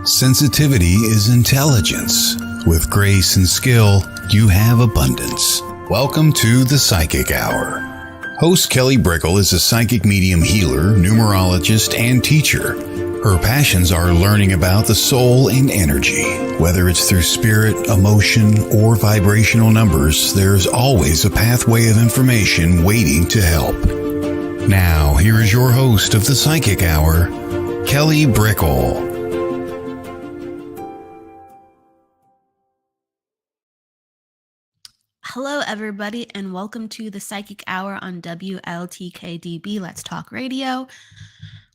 Sensitivity is intelligence. With grace and skill, you have abundance. Welcome to the Psychic Hour. Host Kelly Brickel is a psychic medium healer, numerologist, and teacher. Her passions are learning about the soul and energy. Whether it's through spirit, emotion, or vibrational numbers, there's always a pathway of information waiting to help. Now, here is your host of the Psychic Hour, Kelly Brickel. Hello, everybody, and welcome to the Psychic Hour on WLTK-DB. Let's Talk Radio.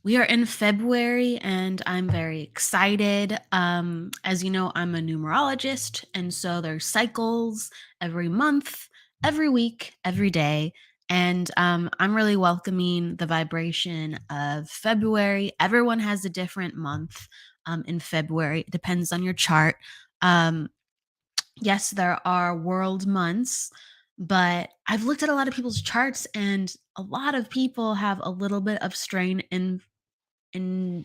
We are in February, and I'm very excited. As you know, I'm a numerologist, and so there's cycles every month, every week, every day. And I'm really welcoming the vibration of February. Everyone has a different month in February. It depends on your chart. Yes, there are world months, but I've looked at a lot of people's charts, and a lot of people have a little bit of strain in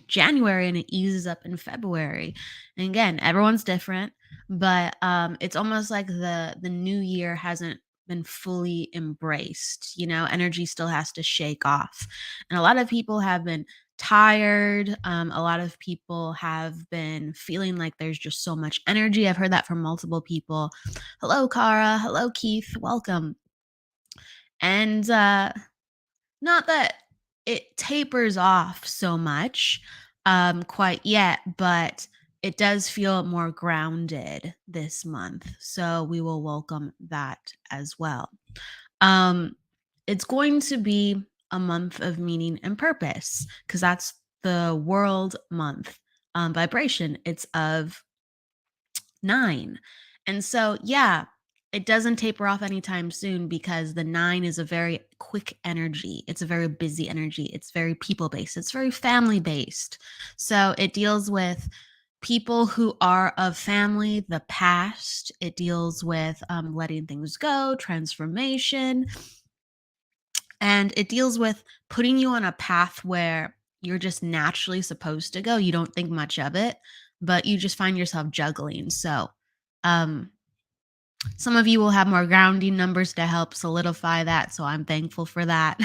January, and it eases up in February. And again, everyone's different, but it's almost like the new year hasn't been fully embraced. You know, energy still has to shake off, and a lot of people have been tired. A lot of people have been feeling like there's just so much energy. I've heard that from multiple people. Hello, Cara. Hello, Keith. Welcome. And not that it tapers off so much quite yet, but it does feel more grounded this month. So we will welcome that as well. It's going to be a month of meaning and purpose because that's the world month vibration. It's of 9. And so, yeah, it doesn't taper off anytime soon because the 9 is a very quick energy. It's a very busy energy. It's very people based. It's very family based. So it deals with people who are of family, the past. It deals with letting things go, transformation. And it deals with putting you on a path where you're just naturally supposed to go. You don't think much of it, but you just find yourself juggling. So, some of you will have more grounding numbers to help solidify that. So I'm thankful for that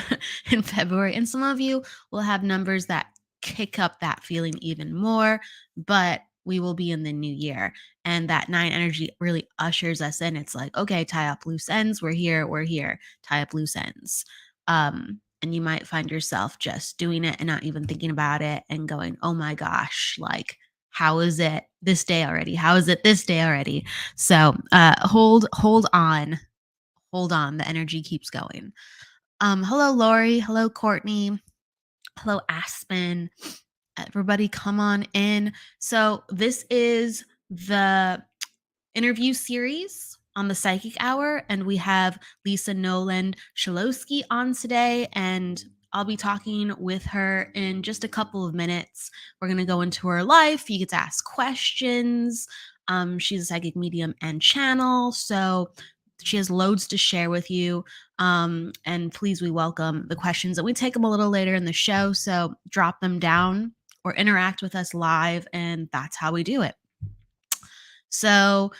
in February. And some of you will have numbers that kick up that feeling even more, but we will be in the new year. And that 9 energy really ushers us in. It's like, okay, tie up loose ends. We're here, tie up loose ends. And you might find yourself just doing it and not even thinking about it and going, oh my gosh, like, how is it this day already? How is it this day already? So hold on. The energy keeps going. Hello, Lori. Hello, Courtney. Hello, Aspen. Everybody come on in. So this is the interview series on the Psychic Hour, and we have Lisa Noland-Shalosky on today, and I'll be talking with her in just a couple of minutes. We're going to go into her life. You get to ask questions. She's a psychic medium and channel, so she has loads to share with you. And please, we welcome the questions, and we take them a little later in the show, so drop them down or interact with us live, and that's how we do it. So,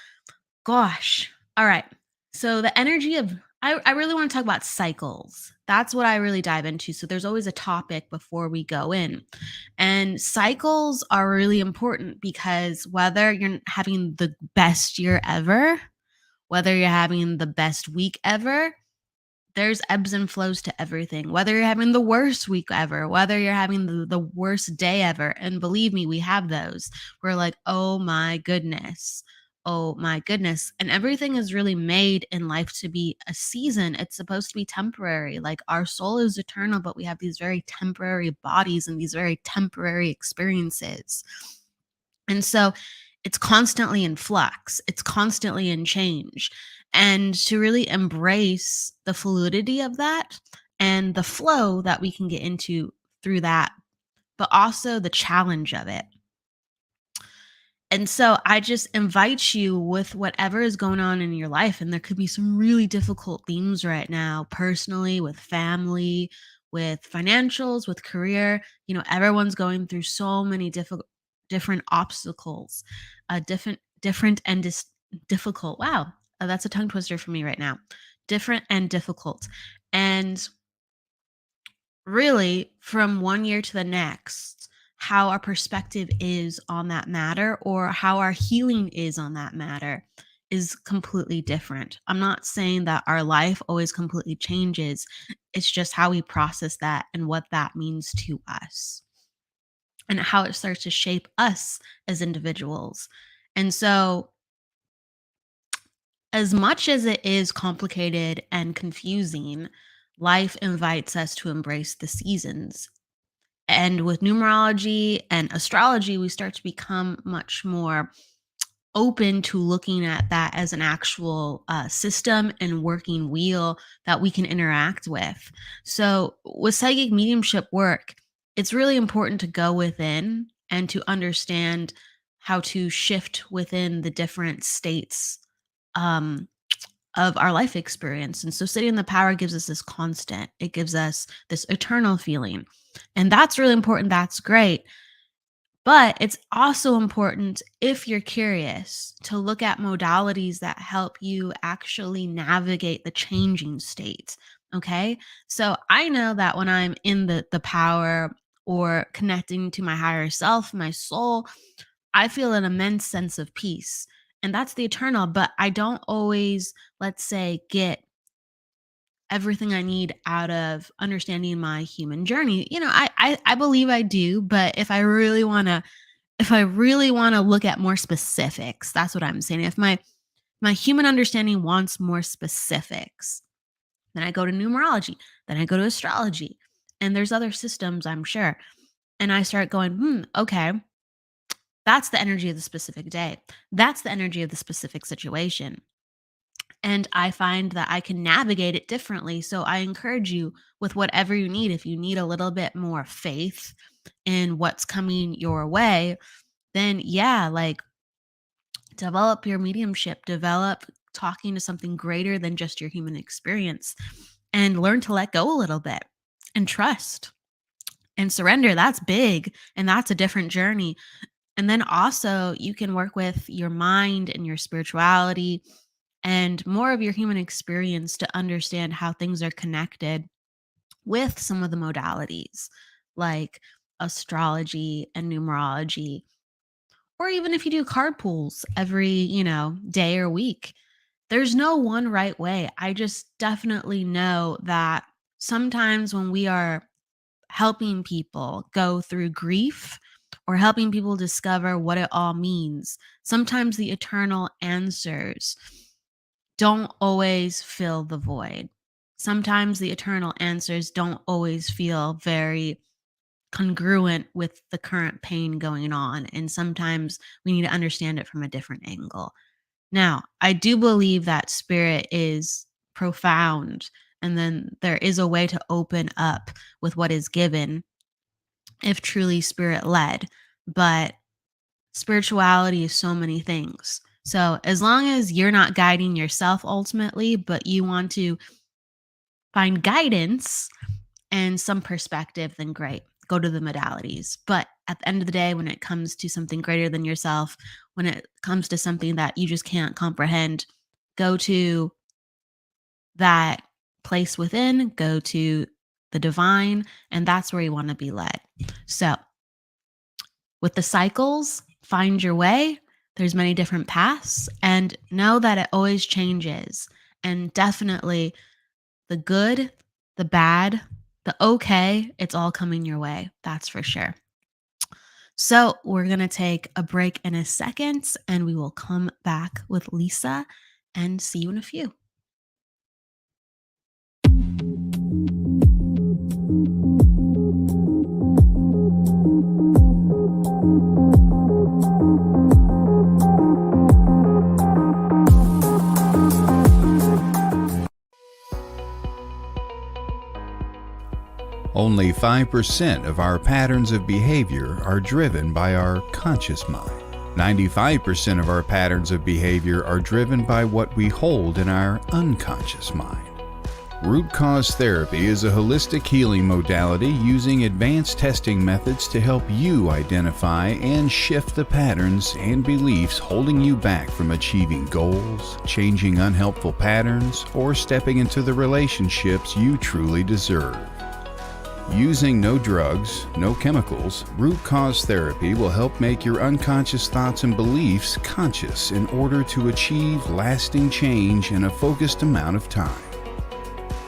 gosh. All right. So the energy of, I really want to talk about cycles. That's what I really dive into. So there's always a topic before we go in. And cycles are really important because whether you're having the best year ever, whether you're having the best week ever, there's ebbs and flows to everything. Whether you're having the worst week ever, whether you're having the worst day ever. And believe me, we have those. We're like, oh my goodness. Oh my goodness. And everything is really made in life to be a season. It's supposed to be temporary. Like our soul is eternal, but we have these very temporary bodies and these very temporary experiences. And so it's constantly in flux. It's constantly in change. And to really embrace the fluidity of that and the flow that we can get into through that, but also the challenge of it. And so I just invite you with whatever is going on in your life. And there could be some really difficult themes right now, personally, with family, with financials, with career. You know, everyone's going through so many different obstacles, different and difficult. Wow, that's a tongue twister for me right now. Different and difficult. And really, from one year to the next, how our perspective is on that matter, or how our healing is on that matter, is completely different. I'm not saying that our life always completely changes. It's just how we process that and what that means to us, and how it starts to shape us as individuals. And so, as much as it is complicated and confusing, life invites us to embrace the seasons. And with numerology and astrology, we start to become much more open to looking at that as an actual system and working wheel that we can interact with. So, with psychic mediumship work, it's really important to go within and to understand how to shift within the different states um, of our life experience. And so, sitting in the power gives us this constant, it gives us this eternal feeling. And that's really important. That's great. But it's also important, if you're curious, to look at modalities that help you actually navigate the changing state. Okay. So I know that when I'm in the power or connecting to my higher self, my soul, I feel an immense sense of peace. And that's the eternal. But I don't always, let's say, get everything I need out of understanding my human journey. I believe I do, but if I really want to look at more specifics, that's what I'm saying. If my human understanding wants more specifics, then I go to numerology, then I go to astrology, and there's other systems, I'm sure. And I start going, okay, that's the energy of the specific day. That's the energy of the specific situation. And I find that I can navigate it differently. So I encourage you, with whatever you need. If you need a little bit more faith in what's coming your way, then yeah, like, develop your mediumship, develop talking to something greater than just your human experience, and learn to let go a little bit and trust and surrender. That's big, and that's a different journey. And then also, you can work with your mind and your spirituality and more of your human experience to understand how things are connected with some of the modalities like astrology and numerology, or even if you do card pools every, day or week. There's no one right way. I just definitely know that sometimes when we are helping people go through grief or helping people discover what it all means, sometimes the eternal answers don't always fill the void. Sometimes the eternal answers don't always feel very congruent with the current pain going on. And sometimes we need to understand it from a different angle. Now, I do believe that spirit is profound, and then there is a way to open up with what is given if truly spirit led. But spirituality is so many things. So, as long as you're not guiding yourself ultimately, but you want to find guidance and some perspective, then great. Go to the modalities. But at the end of the day, when it comes to something greater than yourself, when it comes to something that you just can't comprehend, go to that place within, go to the divine, and that's where you want to be led. So, with the cycles, find your way. There's many different paths, and know that it always changes. And definitely the good, the bad, the okay, it's all coming your way. That's for sure. So we're going to take a break in a second, and we will come back with Lisa and see you in a few. Only 5% of our patterns of behavior are driven by our conscious mind. 95% of our patterns of behavior are driven by what we hold in our unconscious mind. Root cause therapy is a holistic healing modality using advanced testing methods to help you identify and shift the patterns and beliefs holding you back from achieving goals, changing unhelpful patterns, or stepping into the relationships you truly deserve. Using no drugs, no chemicals, root cause therapy will help make your unconscious thoughts and beliefs conscious in order to achieve lasting change in a focused amount of time.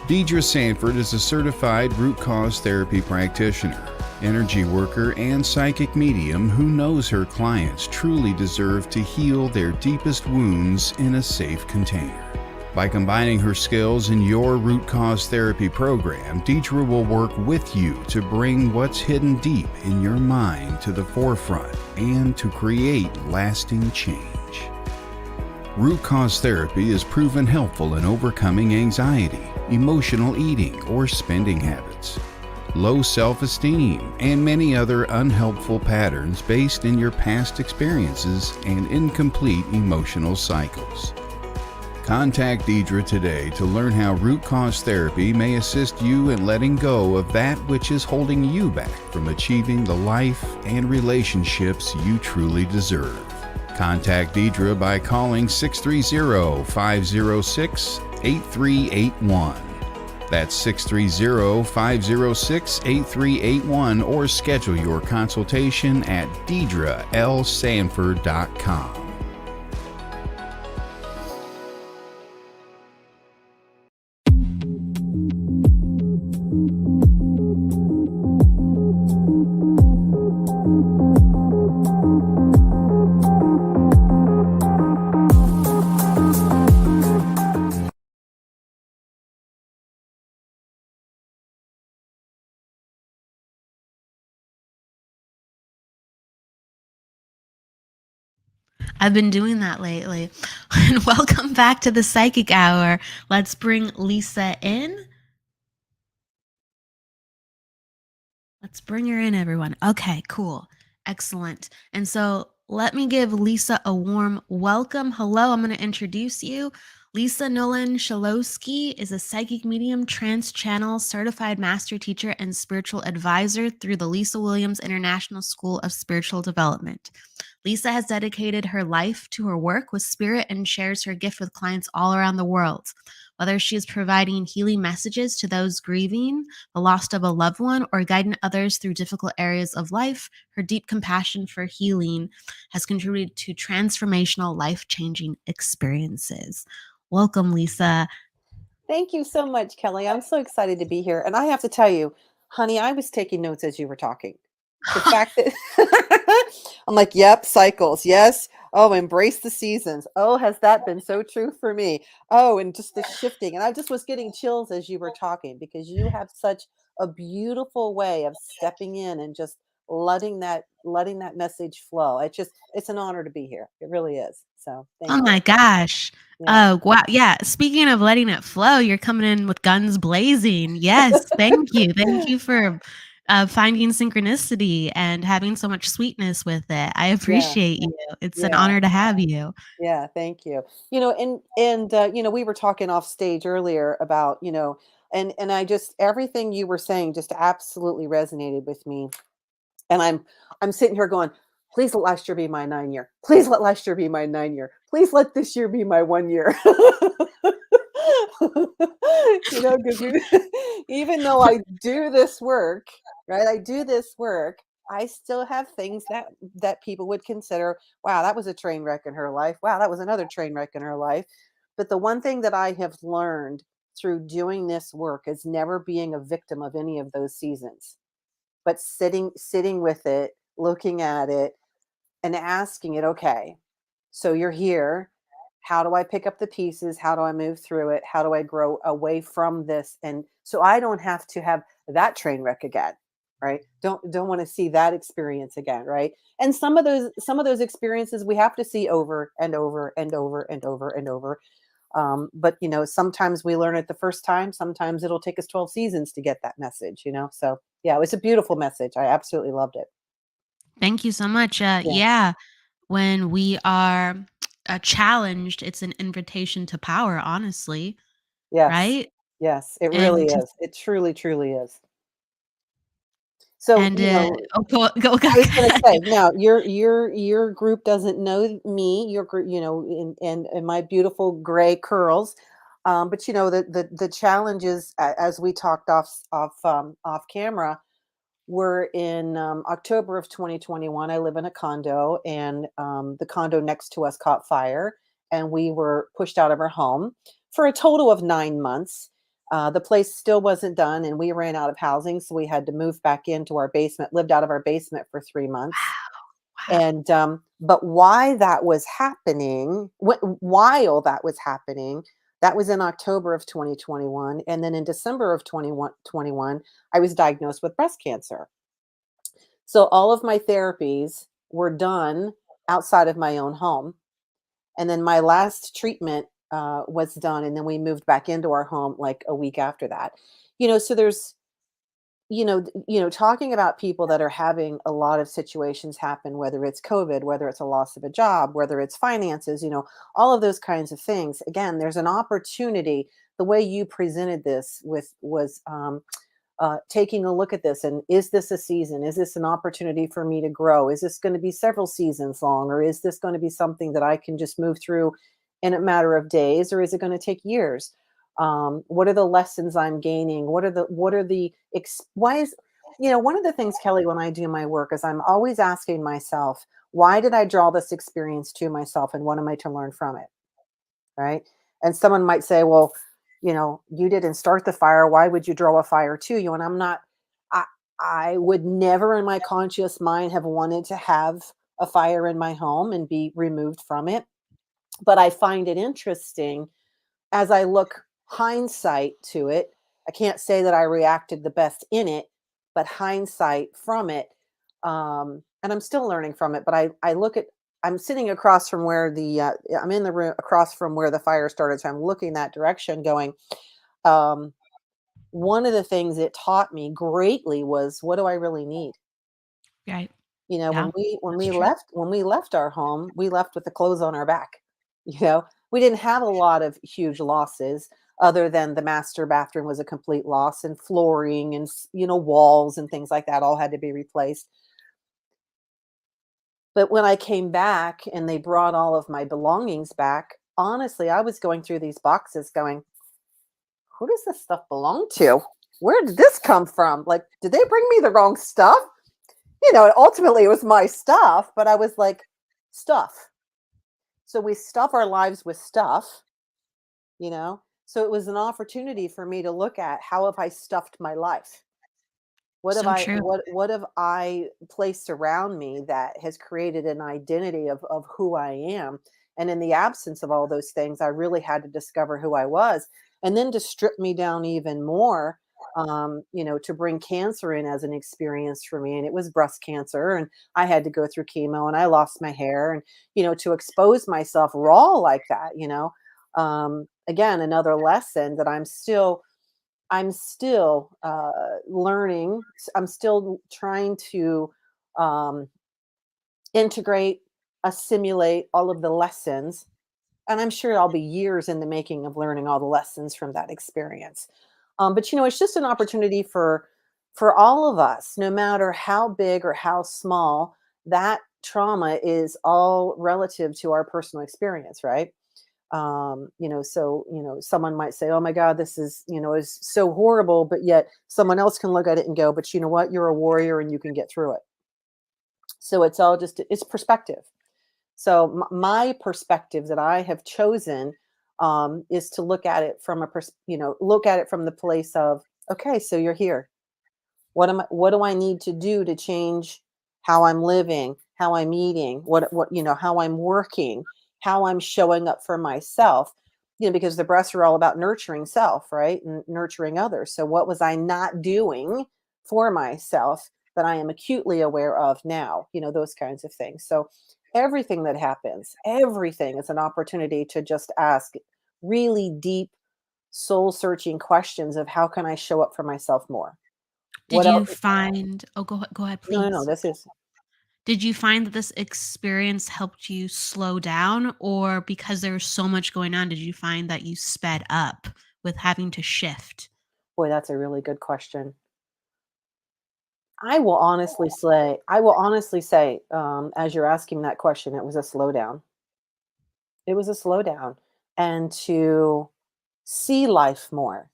Deidre Sanford is a certified root cause therapy practitioner, energy worker, and psychic medium who knows her clients truly deserve to heal their deepest wounds in a safe container. By combining her skills in your root cause therapy program, Deidre will work with you to bring what's hidden deep in your mind to the forefront and to create lasting change. Root cause therapy is proven helpful in overcoming anxiety, emotional eating or spending habits, low self-esteem, and many other unhelpful patterns based in your past experiences and incomplete emotional cycles. Contact Deidre today to learn how root cause therapy may assist you in letting go of that which is holding you back from achieving the life and relationships you truly deserve. Contact Deidre by calling 630-506-8381. That's 630-506-8381 or schedule your consultation at deidrelsanford.com. I've been doing that lately. And welcome back to the Psychic Hour. Let's bring Lisa in. Let's bring her in, everyone. Okay, cool. Excellent. And so let me give Lisa a warm welcome. Hello, I'm going to introduce you. Lisa Noland-Shalosky is a psychic medium, trance channel, certified master teacher, and spiritual advisor through the Lisa Williams International School of Spiritual Development. Lisa has dedicated her life to her work with spirit and shares her gift with clients all around the world. Whether she is providing healing messages to those grieving the loss of a loved one or guiding others through difficult areas of life, her deep compassion for healing has contributed to transformational, life-changing experiences. Welcome, Lisa. Thank you so much, Kelly. I'm so excited to be here. And I have to tell you, honey, I was taking notes as you were talking. The fact that I'm like, yep, cycles. Yes. Oh, embrace the seasons. Oh, has that been so true for me? Oh, and just the shifting. And I just was getting chills as you were talking because you have such a beautiful way of stepping in and just letting that message flow. It's an honor to be here. It really is. So thank Oh you. my gosh. Yeah. Oh, wow. Yeah. Speaking of letting it flow, you're coming in with guns blazing. Yes. Thank you. Thank you for finding synchronicity and having so much sweetness with it. I Yeah. appreciate you. It's an Yeah. honor to have you. Yeah, thank you. We were talking off stage earlier about, and I just everything you were saying just absolutely resonated with me. And I'm sitting here going, please let last year be my 9 year. Please let last year be my 9 year. Please let this year be my 1 year. Because even though I do this work, right? I do this work. I still have things that people would consider, wow, that was a train wreck in her life. Wow, that was another train wreck in her life. But the one thing that I have learned through doing this work is never being a victim of any of those seasons, but sitting with it, looking at it, and asking it, okay, so you're here. How do I pick up the pieces? How do I move through it? How do I grow away from this? And so I don't have to have that train wreck again, right? Don't want to see that experience again, right? And some of those experiences we have to see over and over and over and over and over. But sometimes we learn it the first time. Sometimes it'll take us 12 seasons to get that message. So yeah, it was a beautiful message. I absolutely loved it. Thank you so much. Yeah. Yeah. When we are challenged, it's an invitation to power, honestly. Yes. Right? Yes, it really And to is. It truly, truly is. So, and, you know, oh, go I was gonna ahead. say, now your group doesn't know me, your group, and my beautiful gray curls. But the challenges, as we talked off camera, were in October of 2021. I live in a condo, and the condo next to us caught fire, and we were pushed out of our home for a total of 9 months. The place still wasn't done, and we ran out of housing, so we had to move back into our basement. Lived out of our basement for 3 months, Wow. and but why that was happening, while that was happening, that was in October of 2021, and then in December of 2021, I was diagnosed with breast cancer. So all of my therapies were done outside of my own home. And then my last treatment was done. And then we moved back into our home like a week after that. So there's, talking about people that are having a lot of situations happen, whether it's COVID, whether it's a loss of a job, whether it's finances, all of those kinds of things. Again, there's an opportunity. The way you presented this was taking a look at this, and is this a season? Is this an opportunity for me to grow? Is this going to be several seasons long, or is this going to be something that I can just move through in a matter of days, or is it going to take years? What are the lessons I'm gaining? Why is, one of the things, Kelly, when I do my work is I'm always asking myself, why did I draw this experience to myself, and what am I to learn from it? Right. And someone might say, well, you didn't start the fire. Why would you draw a fire to you? And I'm not, I, I would never in my conscious mind have wanted to have a fire in my home and be removed from it. But I find it interesting as I look hindsight to it. I can't say that I reacted the best in it, but hindsight from it, and I'm still learning from it. But I look at, I'm sitting across from where I'm in the room across from where the fire started, so I'm looking that direction, going. Um, One of the things it taught me greatly was, what do I really need? Right. When Yeah, when that's we true. left when we left our home, we left with the clothes on our back. We didn't have a lot of huge losses, other than the master bathroom was a complete loss, and flooring and walls and things like that all had to be replaced. But when I came back and they brought all of my belongings back, honestly, I was going through these boxes going, who does this stuff belong to? Where did this come from? Like, did they bring me the wrong stuff? Ultimately it was my stuff, but I was like, stuff. So we stuff our lives with stuff, you know? So it was an opportunity for me to look at, how have I stuffed my life? So true. What have I placed around me that has created an identity of who I am? And in the absence of all those things, I really had to discover who I was. And then to strip me down even more, to bring cancer in as an experience for me. And it was breast cancer, and I had to go through chemo, and I lost my hair, and to expose myself raw like that, again, another lesson that I'm still learning. I'm still trying to um, integrate, assimilate all of the lessons. And I'm sure I'll be years in the making of learning all the lessons from that experience. But it's just an opportunity for all of us, no matter how big or how small. That trauma is all relative to our personal experience, right? So someone might say, oh my god, this is so horrible, but yet someone else can look at it and go, but you know what, you're a warrior and you can get through it. So it's all just, it's perspective. So my perspective that I have chosen, is to look at it from look at it from the place of, okay, so you're here. What do I need to do to change how I'm living, how I'm eating, how I'm working, how I'm showing up for myself? Because the breasts are all about nurturing self, right? And nurturing others. So what was I not doing for myself that I am acutely aware of now? Those kinds of things. So everything that happens, everything is an opportunity to just ask really deep, soul searching questions of, how can I show up for myself more? Did What you else? find go ahead, No, no, no. please. This is Did you find that this experience helped you slow down, or because there was so much going on, did you find that you sped up with having to shift? Boy, that's a really good question. I will honestly say, as you're asking that question, it was a slowdown. It was a slowdown, and to see life more.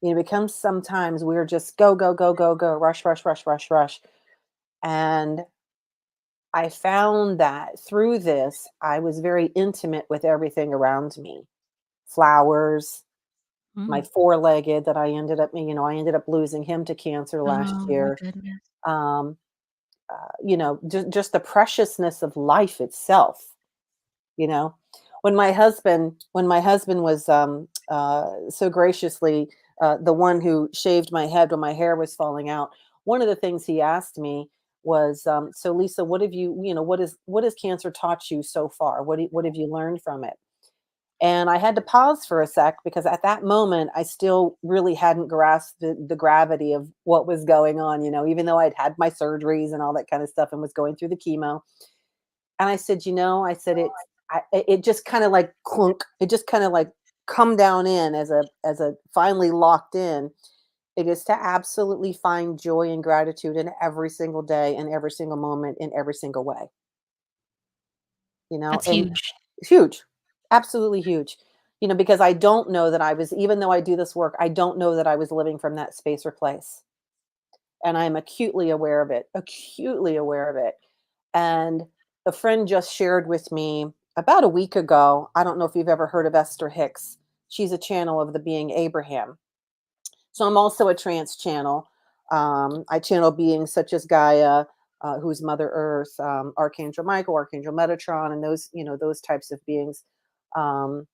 You know, becomes sometimes we're just go, go, go, go, go, rush, rush, rush, rush, rush. And I found that through this, I was very intimate with everything around me. Flowers, my Mm. four-legged that I ended up losing him to cancer last Oh my year. goodness. Um, just the preciousness of life itself, you know. When my husband was so graciously the one who shaved my head when my hair was falling out, one of the things he asked me was, so Lisa, what have what has cancer taught you so far? What have you learned from it? And I had to pause for a sec because at that moment, I still really hadn't grasped the gravity of what was going on, even though I'd had my surgeries and all that kind of stuff and was going through the chemo. And I said, it just kind of like clunk, it just kind of like come down in as a finally locked in. It is to absolutely find joy and gratitude in every single day, in every single moment, in every single way, That's and huge. huge, absolutely huge. Because I don't know that even though I do this work, I don't know that I was living from that space or place. And I'm acutely aware of it. And a friend just shared with me about a week ago. I don't know if you've ever heard of Esther Hicks. She's a channel of the being Abraham. So I'm also a trance channel. I channel beings such as Gaia, who's Mother Earth, Archangel Michael, Archangel Metatron, and those types of beings. Um,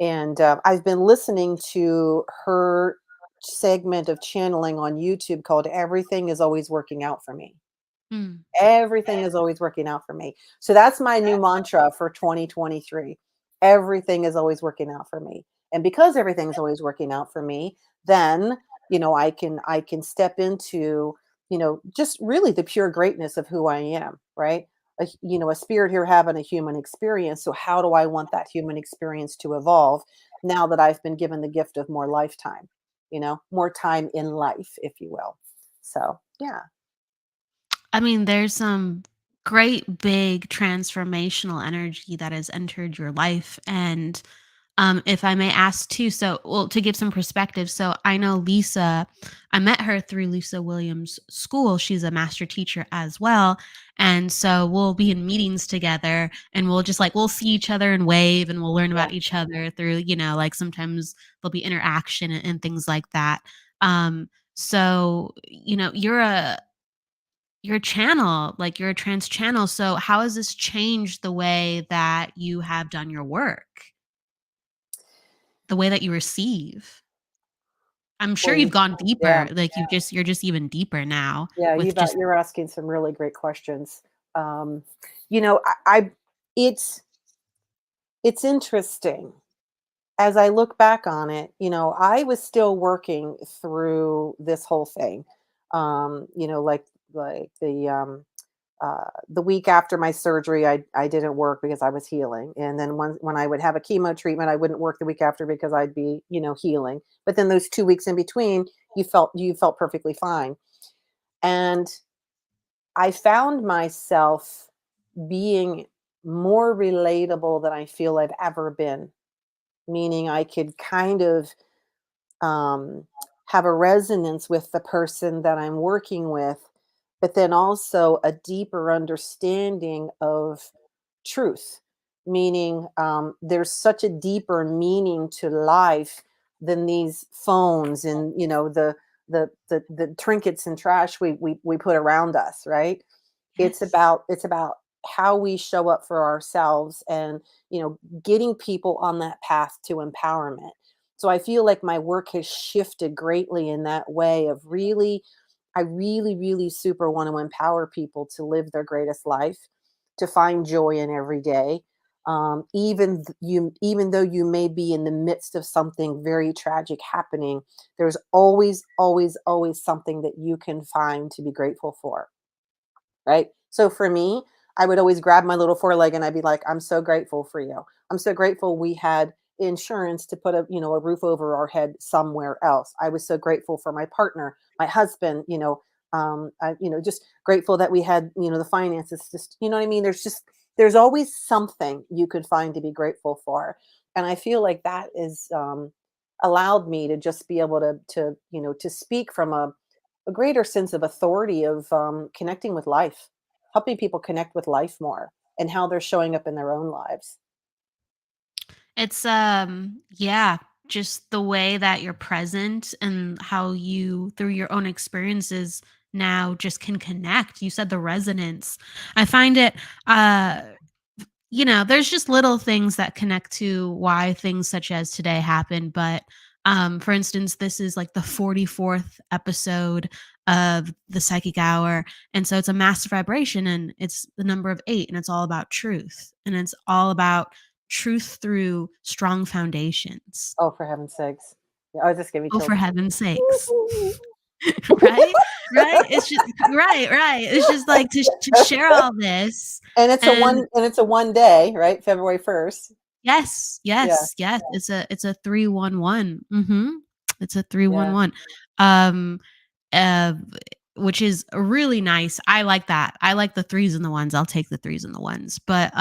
and I've been listening to her segment of channeling on YouTube called "Everything Is Always Working Out for Me." Mm. Everything is always working out for me. So that's my new mantra for 2023. Everything is always working out for me. And because everything's always working out for me, then, I can step into, just really the pure greatness of who I am, right? A spirit here having a human experience. So how do I want that human experience to evolve now that I've been given the gift of more lifetime, more time in life, if you will. So, yeah. I mean, there's some great big transformational energy that has entered your life. And if I may ask too, so well, to give some perspective, so I know Lisa, I met her through Lisa Williams' school. She's a master teacher as well. And so we'll be in meetings together and we'll just like we'll see each other and wave and we'll learn Yeah. about each other through, like sometimes there'll be interaction and things like that. So you're a channel, like you're a trans channel. So how has this changed the way that you have done your work? The way that you receive? I'm sure Boy, you've gone yeah. deeper, like you're just even deeper now Yeah, with just you're asking some really great questions. Um, I it's it's interesting. As I look back on it, I was still working through this whole thing. Like the week after my surgery, I didn't work because I was healing, and then when I would have a chemo treatment, I wouldn't work the week after because I'd be healing. But then those 2 weeks in between, you felt perfectly fine, and I found myself being more relatable than I feel I've ever been, meaning I could kind of um, have a resonance with the person that I'm working with, but then also a deeper understanding of truth, meaning there's such a deeper meaning to life than these phones and the trinkets and trash we put around us, right? yes. It's about how we show up for ourselves and getting people on that path to empowerment. So I feel like my work has shifted greatly in that way of really I really really super want to empower people to live their greatest life, to find joy in every day. Even though you may be in the midst of something very tragic happening, there's always always always something that you can find to be grateful for, right? So for me, I would always grab my little foreleg and I'd be like, I'm so grateful for you. I'm so grateful we had insurance to put a roof over our head somewhere else. I was so grateful for my partner, my husband, just grateful that we had the finances. Just what I mean. There's always something you could find to be grateful for, and I feel like that is allowed me to just be able to speak from a greater sense of authority of connecting with life, helping people connect with life more, and how they're showing up in their own lives. It's yeah, just the way that you're present and how you through your own experiences now just can connect. You said the resonance. I find it there's just little things that connect to why things such as today happen. But for instance, this is like the 44th episode of the Psychic Hour. And so it's a master vibration and it's the number of 8 and it's all about truth. And it's all about truth through strong foundations. Oh, for heaven's sakes! Yeah, I was just giving me Oh, for chills. heaven's sakes. Right? Right? It's just right. It's just like to share all this And it's a and one day, right? February 1st. yes, Yeah, yes, yes. It's a 311. Mhm. It's a yeah. 311. Um, uh, which is really nice. I like that. I like the 3s and the 1s. I'll take the 3s and the 1s. But,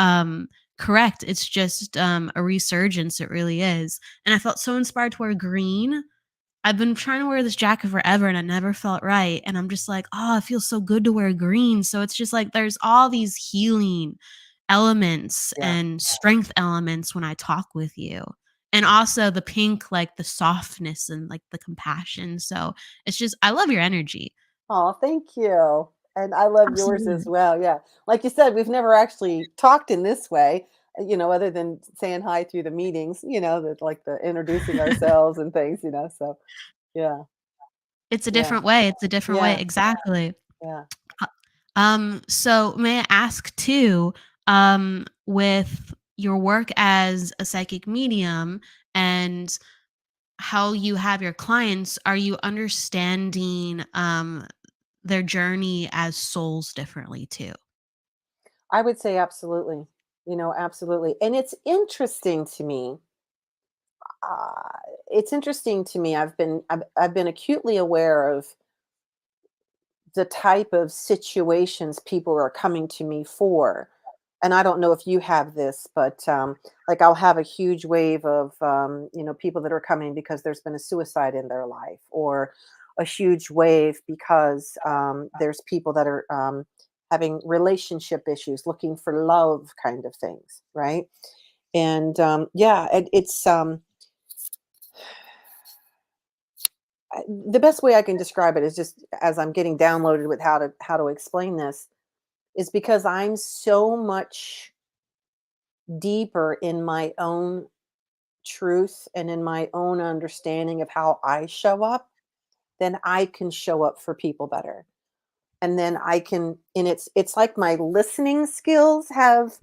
correct, it's just, a resurgence, it really is. And I felt so inspired to wear green. I've been trying to wear this jacket forever and I never felt right. And I'm just like, oh, it feels so good to wear green. So it's just like there's all these healing elements Yeah. and strength elements when I talk with you. And also the pink, like the softness and like the compassion. So it's just, I love your energy. Oh, thank you. And I love yours as Absolutely. well. Yeah. Like you said, we've never actually talked in this way, other than saying hi through the meetings, that like the introducing ourselves and things, so yeah, It's a yeah, different way. It's a different way. yeah, Exactly. yeah. So may I ask too, with your work as a psychic medium and how you have your clients, are you understanding their journey as souls differently too? I would say absolutely, absolutely. And uh, it's interesting to me. I've been acutely aware of the type of situations people are coming to me for. And I don't know if you have this, but like I'll have a huge wave of people that are coming because there's been a suicide in their life, or a huge wave because there's people that are having relationship issues, looking for love, kind of things, right? And yeah, the best way I can describe it is just as I'm getting downloaded with how to explain this is because I'm so much deeper in my own truth and in my own understanding of how I show up, then I can show up for people better. And then I can, and it's like my listening skills have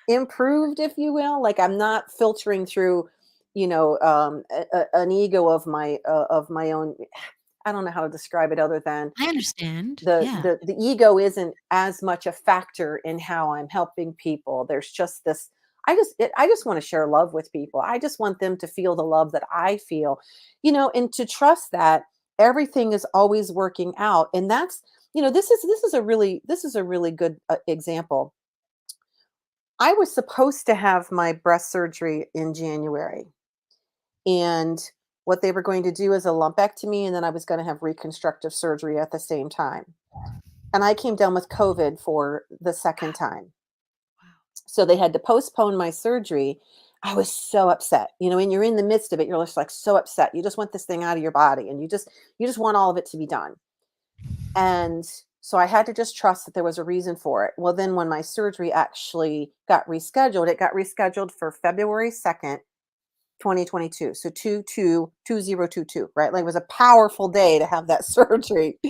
improved, if you will. Like I'm not filtering through, an ego of my own. I don't know how to describe it other than I understand. the Yeah. the the ego isn't as much a factor in how I'm helping people. There's just this. I just want to share love with people. I just want them to feel the love that I feel, and to trust that everything is always working out. And that's this is a really good example. I was supposed to have my breast surgery in January, and what they were going to do is a lumpectomy, and then I was going to have reconstructive surgery at the same time. And I came down with COVID for the second time. Wow. So they had to postpone my surgery. I was so upset, and you're in the midst of it. You're just like so upset. You just want this thing out of your body, and you just want all of it to be done. And so I had to just trust that there was a reason for it. Well, then when my surgery actually got rescheduled, it got rescheduled for February 2nd, 2022. So 2022, right? Like it was a powerful day to have that surgery.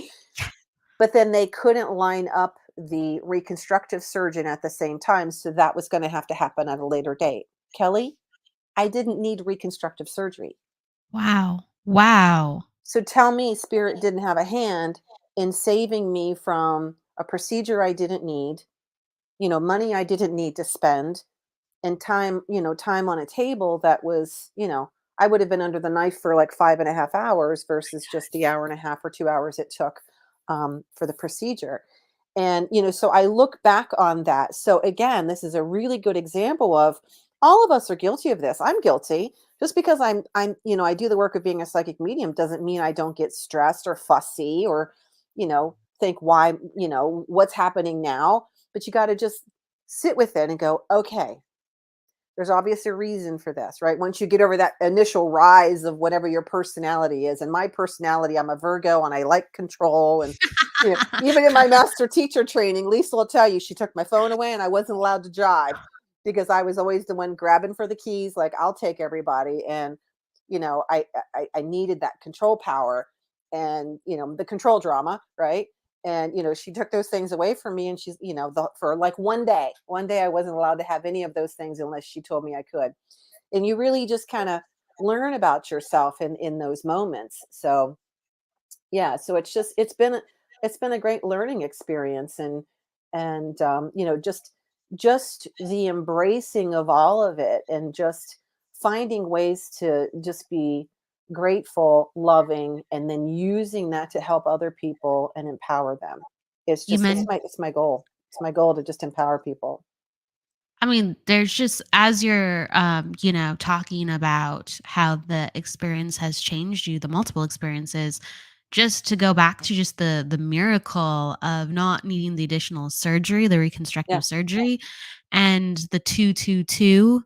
But then they couldn't line up the reconstructive surgeon at the same time, so that was gonna have to happen at a later date. Kelly, I didn't need reconstructive surgery. Wow. Wow. So tell me spirit didn't have a hand in saving me from a procedure I didn't need, money I didn't need to spend, and time, time on a table that was, I would have been under the knife for like 5.5 hours versus just the hour and a half or 2 hours it took for the procedure. And, so I look back on that. So again, this is a really good example of all of us are guilty of this. I'm guilty. Just because I do the work of being a psychic medium doesn't mean I don't get stressed or fussy or, think why, what's happening now. But you got to just sit with it and go, okay, there's obviously a reason for this, right? Once you get over that initial rise of whatever your personality is, and my personality, I'm a Virgo and I like control. And even in my master teacher training, Lisa will tell you she took my phone away and I wasn't allowed to drive because I was always the one grabbing for the keys, like I'll take everybody. And I needed that control power and the control drama, right? And she took those things away from me, and she's for like one day I wasn't allowed to have any of those things unless she told me I could. And you really just kind of learn about yourself in those moments. So yeah, so it's been a great learning experience. And just the embracing of all of it, and just finding ways to just be grateful, loving, and then using that to help other people and empower them. It's You just meant it's my goal. It's my goal to just empower people. I mean, there's just as you're, talking about how the experience has changed you, the multiple experiences, just to go back to just the miracle of not needing the additional surgery, the Yeah. reconstructive surgery, and the 222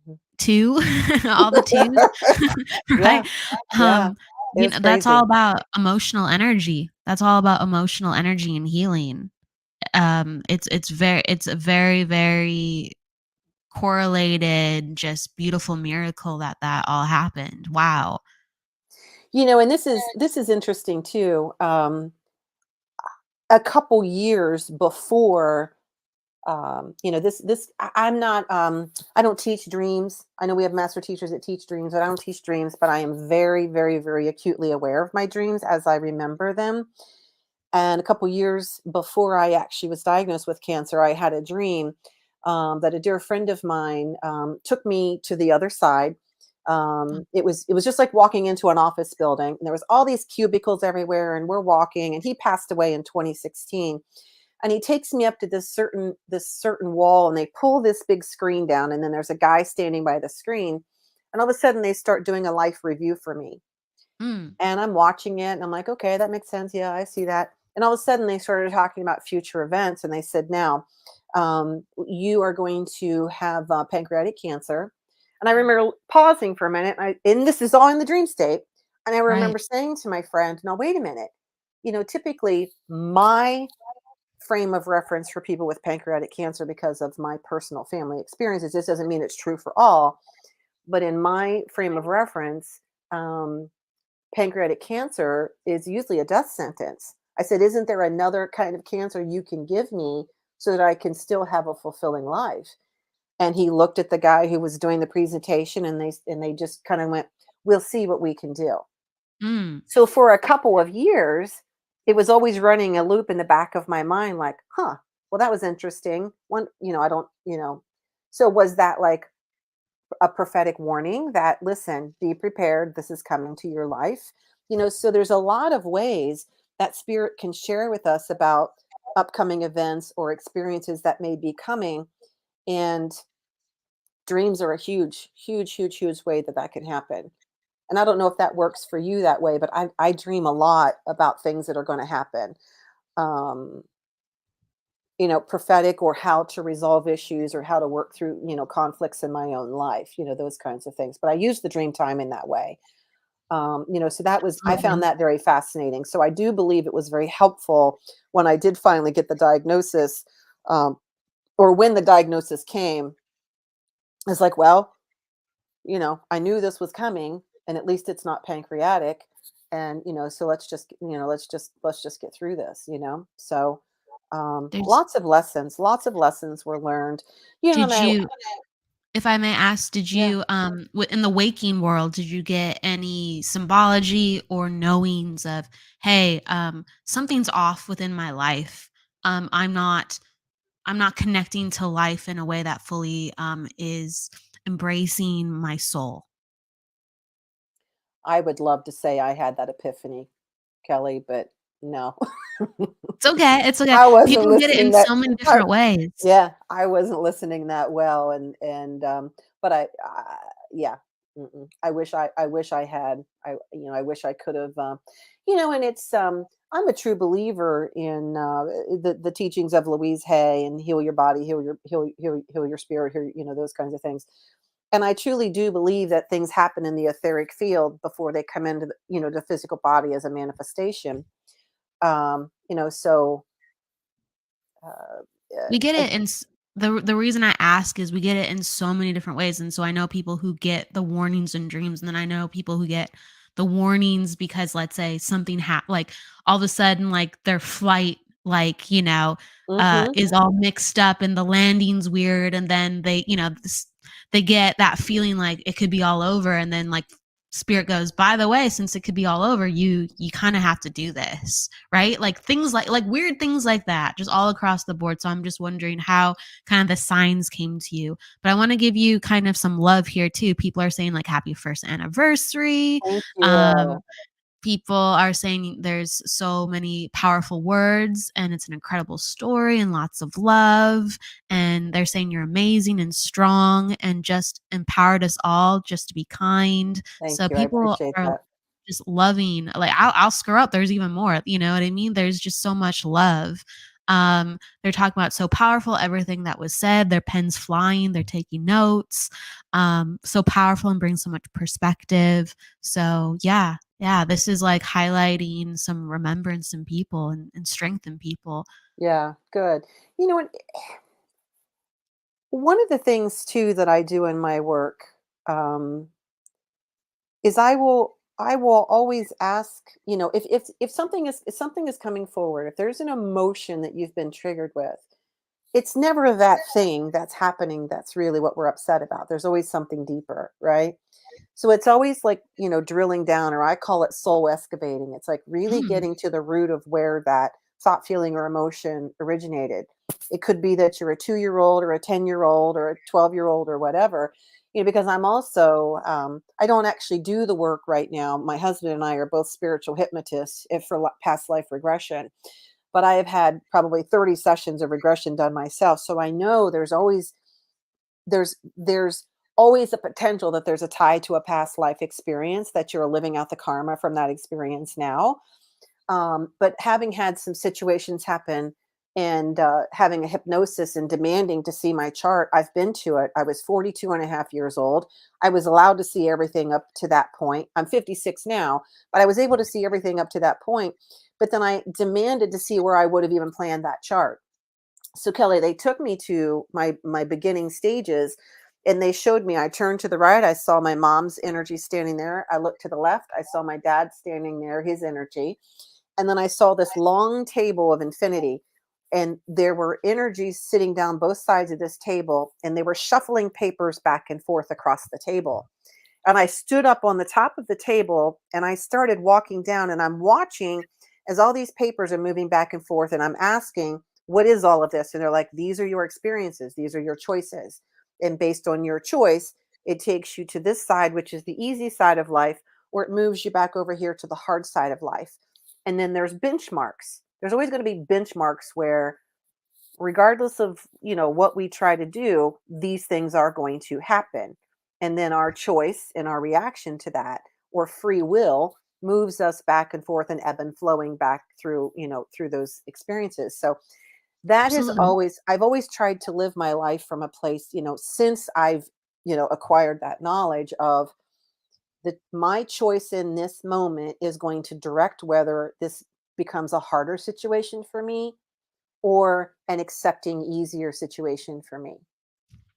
Mhm. two, all the twos, Yeah. right? Yeah. It was That's all crazy. about emotional energy. That's all about emotional energy and healing. It's a very, very correlated, just beautiful miracle that that all happened. Wow. And this is interesting too. A couple years before, I'm not, I don't teach dreams. I know we have master teachers that teach dreams, but I don't teach dreams. But I am very, very, very acutely aware of my dreams as I remember them. And a couple years before I actually was diagnosed with cancer, I had a dream that a dear friend of mine took me to the other side. It was just like walking into an office building, and there was all these cubicles everywhere, and we're walking. And he passed away in 2016. And he takes me up to this certain wall, and they pull this big screen down, and then there's a guy standing by the screen, and all of a sudden they start doing a life review for me. Mm. And I'm watching it and I'm like, okay, that makes sense. Yeah, I see that. And all of a sudden they started talking about future events, and they said, now, you are going to have pancreatic cancer. And I remember pausing for a minute, and this is all in the dream state. And I Right. remember saying to my friend, now, wait a minute. Typically my frame of reference for people with pancreatic cancer, because of my personal family experiences, this doesn't mean it's true for all, but in my frame of reference, um, pancreatic cancer is usually a death sentence. I said, isn't there another kind of cancer you can give me so that I can still have a fulfilling life? And he looked at the guy who was doing the presentation, and they just kind of went, we'll see what we can do. Mm. So for a couple of years, it was always running a loop in the back of my mind, like, huh, well, that was interesting. I don't, so was that like a prophetic warning that, listen, be prepared, this is coming to your life? So there's a lot of ways that spirit can share with us about upcoming events or experiences that may be coming. And dreams are a huge, huge, huge, huge way that can happen. And I don't know if that works for you that way, but I dream a lot about things that are going to happen. Um, prophetic, or how to resolve issues, or how to work through, conflicts in my own life, those kinds of things. But I use the dream time in that way. So I found Absolutely. that very fascinating. So I do believe it was very helpful when I did finally get the diagnosis, um, or when the diagnosis came. It's like, well, I knew this was coming, and at least it's not pancreatic. And, so let's just get through this, So There's lots of lessons were learned. And did you if I may ask, did yeah. you in the waking world, did you get any symbology or knowings of, hey, something's off within my life. I'm not not connecting to life in a way that fully is embracing my soul. I would love to say I had that epiphany, Kelly, but no. It's okay. It's okay. I wasn't People get it in listening that so many I different ways. yeah, I wasn't listening that well, but yeah, I wish I had, I wish I could have, and I'm a true believer in the teachings of Louise Hay and heal your body, heal your spirit, those kinds of things. And I truly do believe that things happen in the etheric field before they come into the physical body as a manifestation. So uh, We get uh, it in the reason I ask is we get it in so many different ways, and so I know people who get the warnings in dreams, and then I know people who get the warnings because, let's say, something like all of a sudden, like their flight, like mhm. is all mixed up and the landing's weird, and then they get that feeling like it could be all over, and then like spirit goes, by the way, since it could be all over, you kind of have to do this, right? Like things like weird things like that, just all across the board. So I'm just wondering how kind of the signs came to you. But I want to give you kind of some love here too. People are saying like happy first anniversary. Thank um you. People are saying there's so many powerful words and it's an incredible story and lots of love, and they're saying you're amazing and strong and just empowered us all just to be kind. Thank So you. I people appreciate are that. just loving, like I'll screw up, there's even more, you know what I mean? There's just so much love. They're talking about so powerful, everything that was said, their pens flying, they're taking notes. So powerful and brings so much perspective. So yeah, this is like highlighting some remembrance in people and strength in people. Yeah, good. You know what? One of the things too that I do in my work um, is I will always ask, if something is coming forward, if there's an emotion that you've been triggered with, it's never that thing that's happening that's really what we're upset about. There's always something deeper, right? So it's always like, drilling down, or I call it soul excavating. It's like really Mm, getting to the root of where that thought, feeling, or emotion originated. It could be that you're a 2-year-old or a 10-year-old or a 12-year-old or whatever. Because I'm also, I don't actually do the work right now. My husband and I are both spiritual hypnotists if for past life regression, but I have had probably 30 sessions of regression done myself. So I know there's always a potential that there's a tie to a past life experience that you're living out the karma from that experience now. But having had some situations happen and having a hypnosis and demanding to see my chart, I've been to it. I was 42 and a half years old. I was allowed to see everything up to that point. I'm 56 now, but I was able to see everything up to that point. But then I demanded to see where I would have even planned that chart. So Kelly, they took me to my beginning stages and they showed me. I turned to the right, I saw my mom's energy standing there. I looked to the left, I saw my dad standing there, his energy. And then I saw this long table of infinity. And there were energies sitting down both sides of this table, and they were shuffling papers back and forth across the table. And I stood up on the top of the table and I started walking down, and I'm watching as all these papers are moving back and forth. And I'm asking, what is all of this? And they're like, these are your experiences, these are your choices. And based on your choice, it takes you to this side, which is the easy side of life, or it moves you back over here to the hard side of life. And then there's benchmarks. There's always going to be benchmarks where, regardless of what we try to do, these things are going to happen. And then our choice and our reaction to that, or free will, moves us back and forth and ebb and flowing back through through those experiences. So that has absolutely. always I've always tried to live my life from a place, since I've acquired that knowledge of my choice in this moment is going to direct whether this becomes a harder situation for me or an accepting easier situation for me,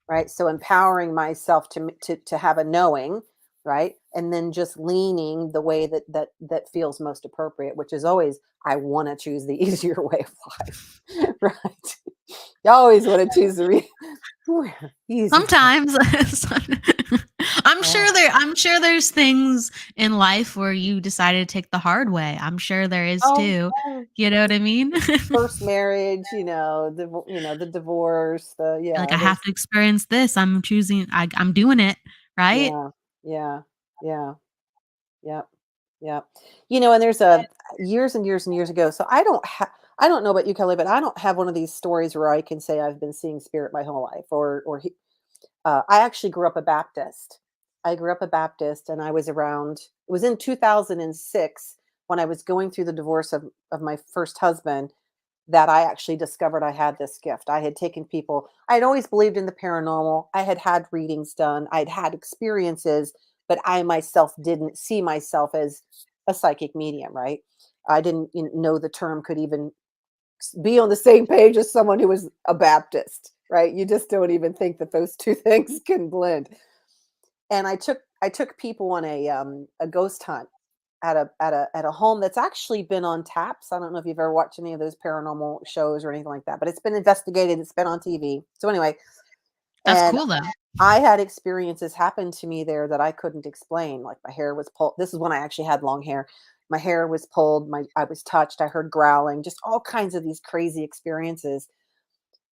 right? So empowering myself to have a knowing, right? And then just leaning the way that feels most appropriate, which is always, I want to choose the easier way of life. Right? You always want to choose the easier. Sometimes I'm sure there's things in life where you decided to take the hard way. I'm sure there is too. You know what I mean? First marriage, the divorce, Like, I have to experience this. I'm choosing. I'm doing it, right? Yeah. Yep. Yep. And there's a years and years and years ago. So I don't know about you, Kelly, but I don't have one of these stories where I can say I've been seeing spirit my whole life, I actually grew up a Baptist. I grew up a Baptist, and I was around. It was in 2006 when I was going through the divorce of my first husband that I actually discovered I had this gift. I had taken people. I had always believed in the paranormal. I had had readings done. I'd had experiences, but I myself didn't see myself as a psychic medium. Right? I didn't know the term could even be on the same page as someone who was a Baptist, right? You just don't even think that those two things can blend. And I took people on a ghost hunt at a home that's actually been on taps. I don't know if you've ever watched any of those paranormal shows or anything like that, but it's been investigated. It's been on TV. So anyway, that's cool though. I had experiences happen to me there that I couldn't explain. Like my hair was pulled. This is when I actually had long hair. My hair was pulled. I was touched. I heard growling, just all kinds of these crazy experiences.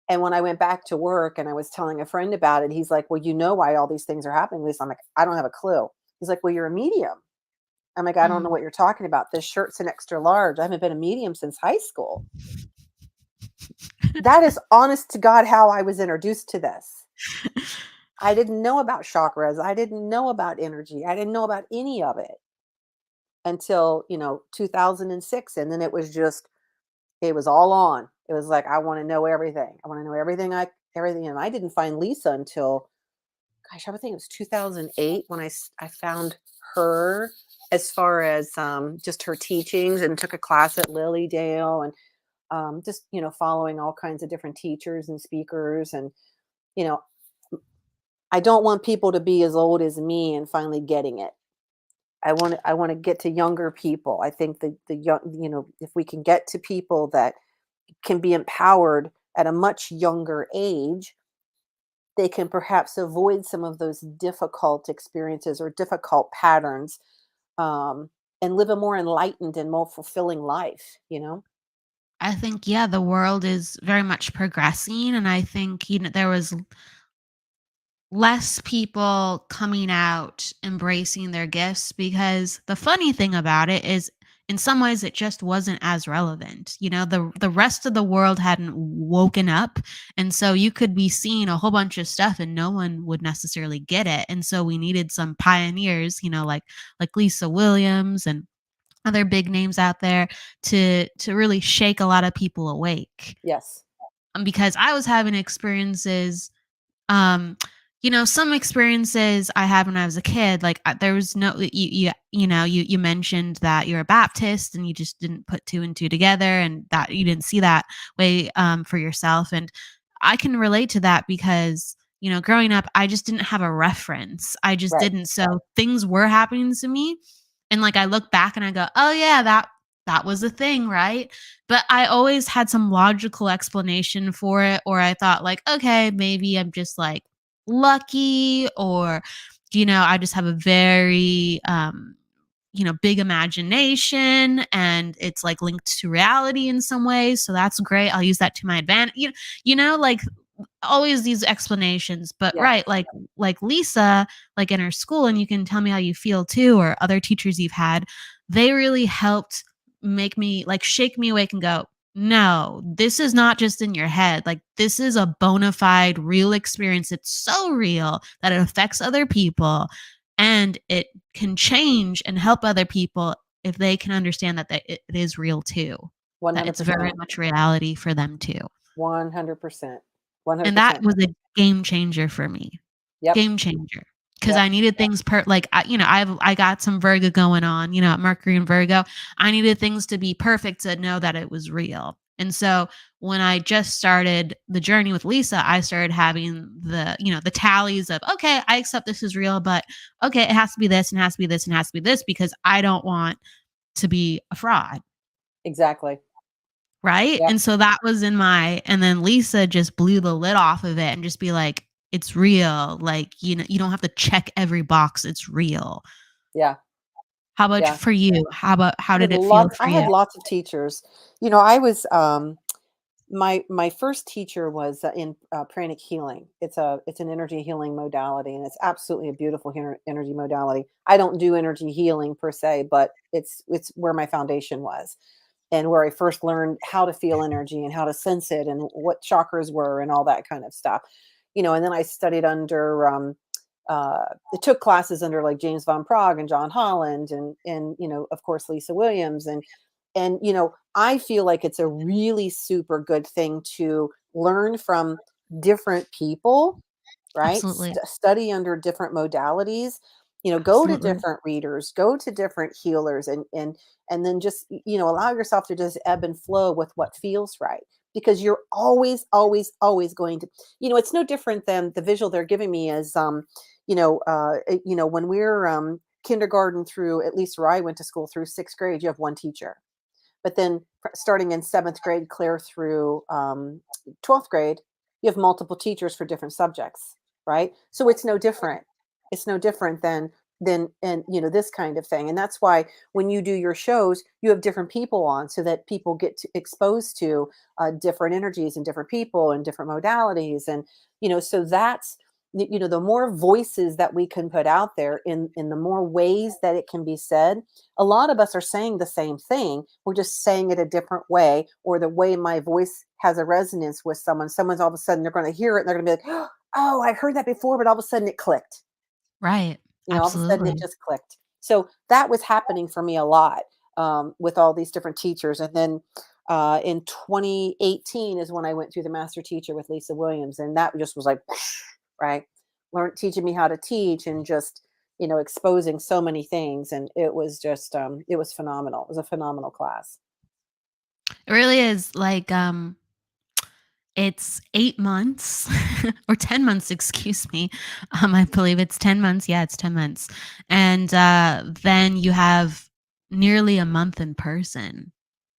And when I went back to work and I was telling a friend about it, he's like, well, you know why all these things are happening. I'm like, I don't have a clue. He's like, well, you're a medium. I'm like, I don't know what you're talking about. This shirt's an extra large. I haven't been a medium since high school. That is honest to God how I was introduced to this. I didn't know about chakras. I didn't know about energy. I didn't know about any of it until, 2006. And then it was all on. It was like, I want to know everything. I want to know everything. And I didn't find Lisa until, gosh, I would think it was 2008 when I found her as far as just her teachings, and took a class at Lilydale, and just, following all kinds of different teachers and speakers. And, I don't want people to be as old as me and finally getting it. I want to get to younger people. I think the young, if we can get to people that can be empowered at a much younger age, they can perhaps avoid some of those difficult experiences or difficult patterns, and live a more enlightened and more fulfilling life. I think, yeah, the world is very much progressing. And I think, there was less people coming out embracing their gifts, because the funny thing about it is, in some ways it just wasn't as relevant. The rest of the world hadn't woken up, and so you could be seeing a whole bunch of stuff and no one would necessarily get it. And so we needed some pioneers, like Lisa Williams and other big names out there to really shake a lot of people awake. Yes. Because I was having experiences, um some experiences I had when I was a kid. Like, there was no, you mentioned that you're a Baptist and you just didn't put two and two together, and that you didn't see that way for yourself. And I can relate to that because, growing up, I just didn't have a reference. I just Right. didn't. So things were happening to me, and like I look back and I go, oh yeah, that was a thing, right? But I always had some logical explanation for it, or I thought like, okay, maybe I'm just like lucky, or I just have a very big imagination, and it's like linked to reality in some ways, so that's great. I'll use that to my advantage. Like always these explanations. But Yeah. right, like Lisa, like in her school, and you can tell me how you feel too, or other teachers you've had, they really helped make me, like, shake me awake and go, no, this is not just in your head. Like, this is a bona fide real experience. It's so real that it affects other people, and it can change and help other people if they can understand that it is real too. That it's very 100%. much reality for them too. 100%. And that 100%. was a game changer for me. Yep. Game changer. Because Yep. I needed things like, I got some Virgo going on, Mercury and Virgo. I needed things to be perfect to know that it was real. And so when I just started the journey with Lisa, I started having the tallies of, okay, I accept this is real, but okay, it has to be this and it has to be this and it has to be this, because I don't want to be a fraud. Exactly. Right. Yep. And so that was and then Lisa just blew the lid off of it and just be like, it's real. Like, you know, you don't have to check every box. It's real. Yeah. How about Yeah. for you? How did it feel for I you? had lots of teachers. You know, I was my first teacher was in pranic healing. It's an energy healing modality, and it's absolutely a beautiful energy modality. I don't do energy healing per se, but it's where my foundation was, and where I first learned how to feel energy and how to sense it and what chakras were and all that kind of stuff. You know, and then I studied under it took classes under like James von Prague and John Holland and you know, of course, Lisa Williams. And you know, I feel like it's a really super good thing to learn from different people, right? Absolutely. Study under different modalities, you know, go to Absolutely. different readers, go to different healers, and then just, you know, allow yourself to just ebb and flow with what feels right, because you're always going to, you know, it's no different than the visual they're giving me as you know, when we're kindergarten through, at least where I went to school, through 6th grade, you have one teacher. But then starting in 7th grade, clear through 12th grade, you have multiple teachers for different subjects, right? So it's no different. It's no different than and you know, this kind of thing. And that's why when you do your shows, you have different people on, so that people get exposed to different energies and different people and different modalities. And you know, so that's, you know, the more voices that we can put out there in the more ways that it can be said. A lot of us are saying the same thing, we're just saying it a different way, or the way my voice has a resonance with someone's all of a sudden they're going to hear it and they're going to be like, oh, I've heard that before, but all of a sudden it clicked. Right. You know, all of a sudden it Absolutely. just clicked. So that was happening for me a lot, with all these different teachers. And then in 2018 is when I went through the master teacher with Lisa Williams, and that just was like, right, learn teaching me how to teach, and just, you know, exposing so many things. And it was just it was phenomenal. It was a phenomenal class. It really is like it's 8 months or 10 months, excuse me. I believe it's 10 months. Yeah, it's 10 months. And then you have nearly a month in person,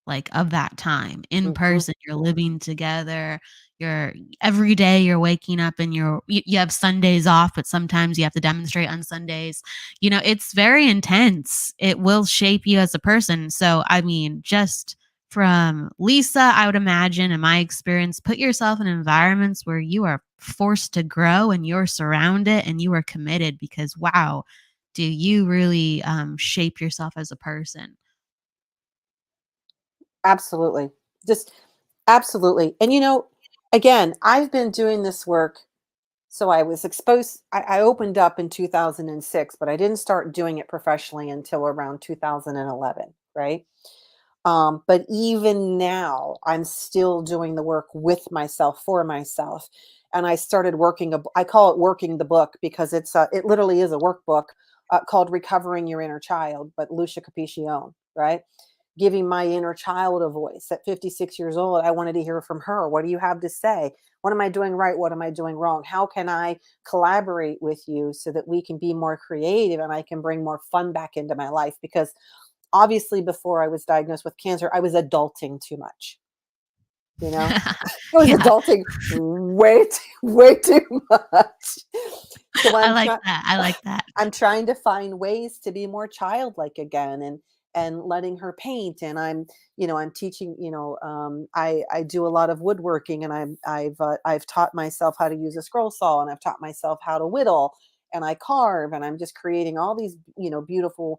like of that time in Hmm. person. You're living together. You're every day you're waking up and you have Sundays off, but sometimes you have to demonstrate on Sundays. You know, it's very intense. It will shape you as a person. So, I mean, just from Lisa, I would imagine, in my experience, put yourself in environments where you are forced to grow and you're surrounded and you are committed, because wow, do you really shape yourself as a person? Absolutely. Just absolutely. And you know, again, I've been doing this work. So I was exposed, I opened up in 2006, but I didn't start doing it professionally until around 2011, right? But even now, I'm still doing the work with myself, for myself. And I started working, I call it working the book, because it literally is a workbook called Recovering Your Inner Child, but Lucia Capicione, right? Giving my inner child a voice. At 56 years old, I wanted to hear from her. What do you have to say? What am I doing right? What am I doing wrong? How can I collaborate with you so that we can be more creative and I can bring more fun back into my life? Because obviously, before I was diagnosed with cancer, I was adulting too much. You know, I was Yeah. adulting way too much. So I like that. I like that. I'm trying to find ways to be more childlike again, and letting her paint. And I'm, you know, I'm teaching, you know, I do a lot of woodworking, and I've taught myself how to use a scroll saw, and I've taught myself how to whittle, and I carve, and I'm just creating all these, you know, beautiful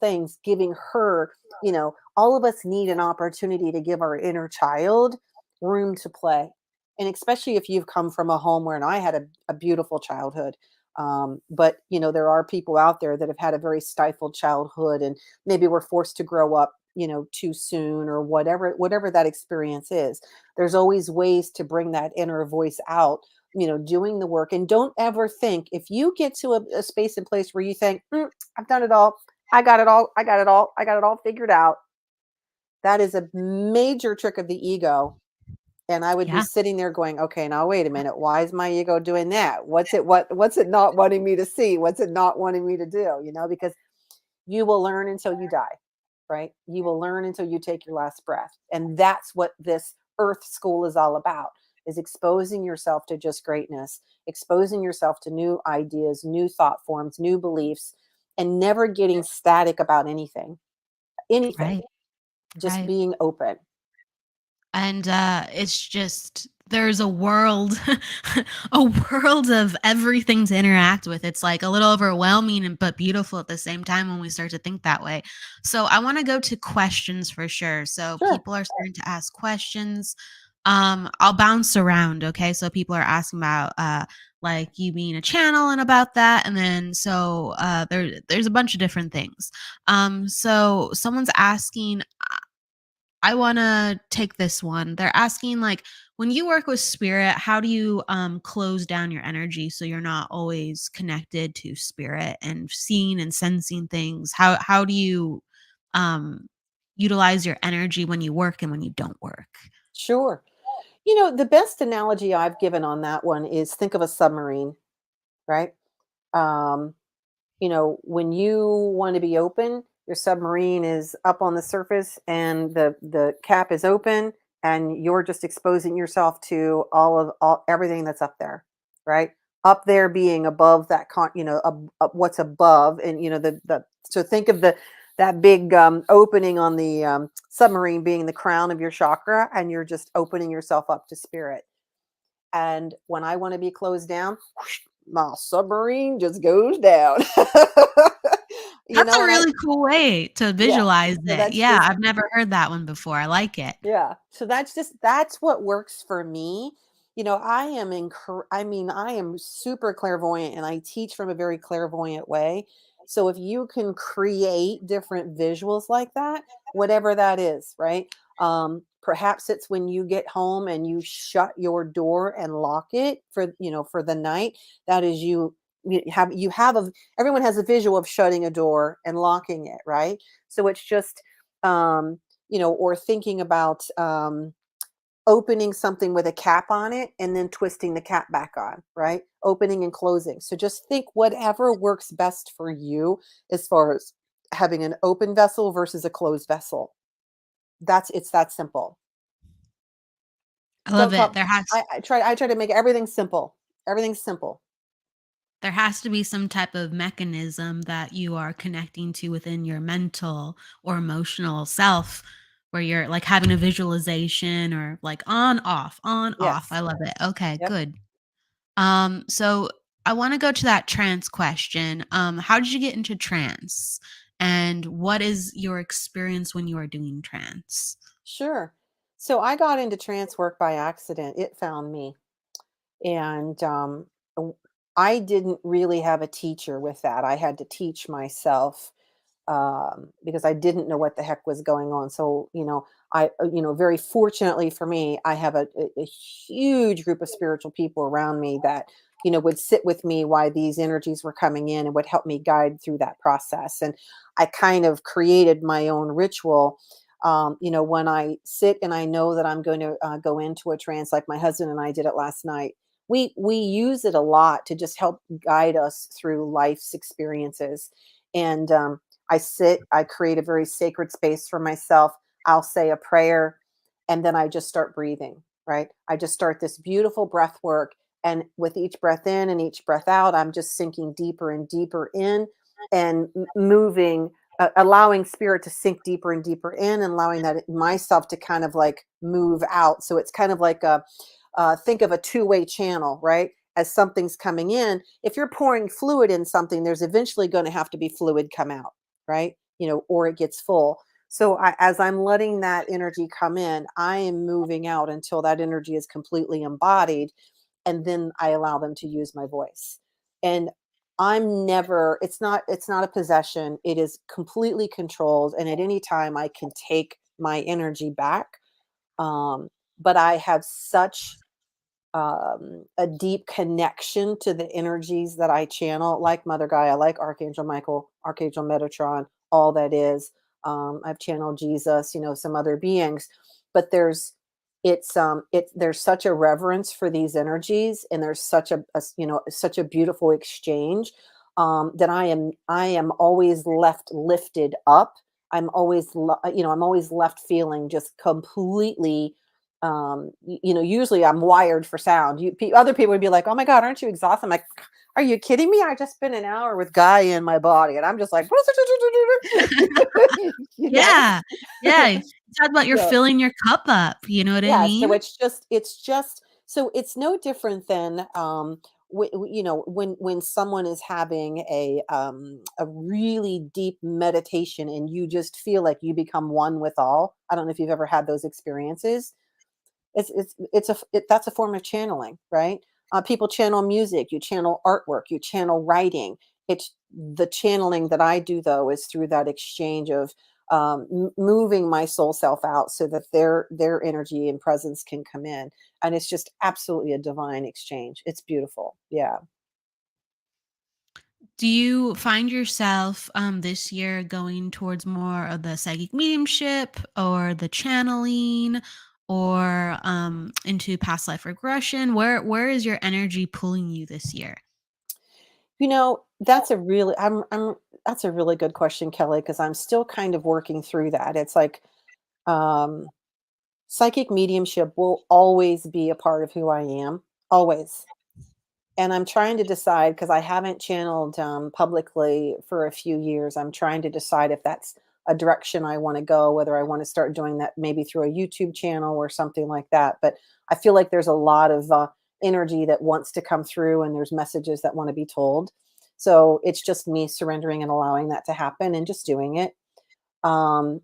things, giving her, you know, all of us need an opportunity to give our inner child room to play. And especially if you've come from a home where, and I had a beautiful childhood, but you know, there are people out there that have had a very stifled childhood, and maybe were forced to grow up, you know, too soon, or whatever that experience is. There's always ways to bring that inner voice out, you know, doing the work. And don't ever think, if you get to a space and place where you think, I've done it all, I got it all figured out, that is a major trick of the ego. And I would be Yeah. sitting there going, okay, now wait a minute. Why is my ego doing that? What's it not wanting me to see? What's it not wanting me to do? You know, because you will learn until you die, right? You will learn until you take your last breath. And that's what this earth school is all about. is exposing yourself to just greatness, exposing yourself to new ideas, new thought forms, new beliefs, and never getting static about anything, Right. just Right. being open. And it's just there's a world a world of everything to interact with. It's like a little overwhelming but beautiful at the same time when we start to think that way. So I want to go to questions for sure. So Sure. people are starting to ask questions. I'll bounce around. Okay, so people are asking about like you being a channel and about that, and then so there's a bunch of different things. So someone's asking, I want to take this one. They're asking, like, when you work with spirit, how do you close down your energy so you're not always connected to spirit and seeing and sensing things? How do you um utilize your energy when you work and when you don't work? Sure. The best analogy I've given on that one is think of a submarine, right? Um, when you want to be open, your submarine is up on the surface and the cap is open and you're just exposing yourself to all everything that's up there, right? Up there being above that what's above, and the so think of that big opening on the submarine being the crown of your chakra, and you're just opening yourself up to spirit. And when I want to be closed down, whoosh, my submarine just goes down. That's a And really cool way to yeah. visualize So it. that's Yeah, just I've never heard that one before. I like it. Yeah. So that's what works for me. I am super clairvoyant and I teach from a very clairvoyant way. So if you can create different visuals like that, whatever that is, right? Perhaps it's when you get home and you shut your door and lock it for the night. That is everyone has a visual of shutting a door and locking it, right? So it's just um or thinking about opening something with a cap on it and then twisting the cap back on, right? Opening and closing. So just think whatever works best for you as far as having an open vessel versus a closed vessel. It's that simple. I love Don't it. come. I try to make Everything's simple. There has to be some type of mechanism that you are connecting to within your mental or emotional self where you're like having a visualization or like on off on off. I Yes. love it. Okay, Yep. good. So I want to go to that trance question. How did you get into trance, and what is your experience when you are doing trance? Sure. So I got into trance work by accident. It found me. And w- I didn't really have a teacher with that. I had to teach myself because I didn't know what the heck was going on. So, very fortunately for me, I have a huge group of spiritual people around me that, would sit with me while these energies were coming in and would help me guide through that process. And I kind of created my own ritual. When I sit and I know that I'm going to go into a trance, like my husband and I did it last night, we use it a lot to just help guide us through life's experiences. And I create a very sacred space for myself. I'll say a prayer and then I just start breathing, right? I just start this beautiful breath work. And with each breath in and each breath out, I'm just sinking deeper and deeper in and moving, allowing spirit to sink deeper and deeper in and allowing that myself to kind of like move out. So it's kind of like think of a two-way channel, right? As something's coming in, if you're pouring fluid in something, there's eventually going to have to be fluid come out, right? Or it gets full. So as I'm letting that energy come in, I am moving out until that energy is completely embodied. And then I allow them to use my voice. And it's not a possession. It is completely controlled. And at any time I can take my energy back. Um, but I have such a deep connection to the energies that I channel, like Mother Gaia, like Archangel Michael, Archangel Metatron, all that is. I've channeled Jesus, some other beings, but there's such a reverence for these energies, and there's such a beautiful exchange that I am always left lifted up. I'm always left feeling just completely Usually I'm wired for sound. Other people would be like, "Oh my God, aren't you exhausted?" I'm like, "Are you kidding me? I just spent an hour with Gaia in my body, and I'm just like, you know." Yeah. Yeah. You talk about you're So filling your cup up, you know what I yeah, so mean? it's just so it's no different than when someone is having a really deep meditation and you just feel like you become one with all. I don't know if you've ever had those experiences. That's a form of channeling, right? People channel music, you channel artwork, you channel writing. It's the channeling that I do though is through that exchange of moving my soul self out so that their energy and presence can come in, and it's just absolutely a divine exchange. It's beautiful. Yeah. Do you find yourself this year going towards more of the psychic mediumship or the channeling or into past life regression? Where is your energy pulling you this year? That's a really that's a really good question, Kelly, because I'm still kind of working through that. It's like um psychic mediumship will always be a part of who I am, always. And I'm trying to decide because I haven't channeled publicly for a few years. I'm trying to decide if that's a direction I want to go, whether I want to start doing that maybe through a YouTube channel or something like that. But I feel like there's a lot of energy that wants to come through, and there's messages that want to be told. So it's just me surrendering and allowing that to happen and just doing it. But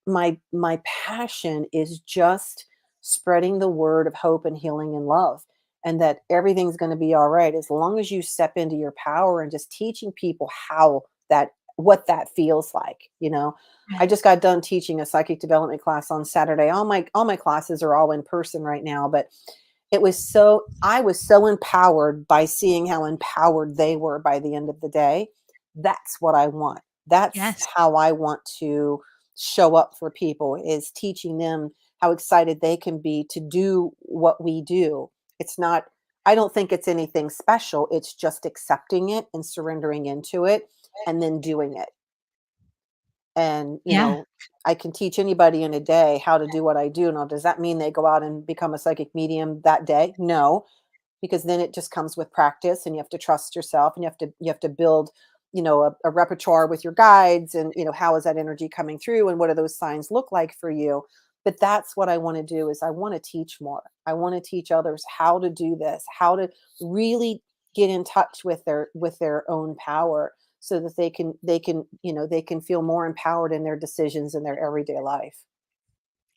my passion is just spreading the word of hope and healing and love, and that everything's going to be all right as long as you step into your power and just teaching people how that what that feels like. I Right. just got done teaching a psychic development class on Saturday. All my classes are all in person right now, but I was so empowered by seeing how empowered they were by the end of the day. That's what I want. That's Yes. how I want to show up for people, is teaching them how excited they can be to do what we do. It's not I don't think it's anything special. It's just accepting it and surrendering into it and then doing it. And, Yeah. I can teach anybody in a day how to do what I do. Now, does that mean they go out and become a psychic medium that day? No, because then it just comes with practice, and you have to trust yourself, and you have to build a repertoire with your guides, and how is that energy coming through, and what do those signs look like for you. But that's what I want to do, is I want to teach more. I want to teach others how to do this, how to really get in touch with their own power, so that they can feel more empowered in their decisions in their everyday life.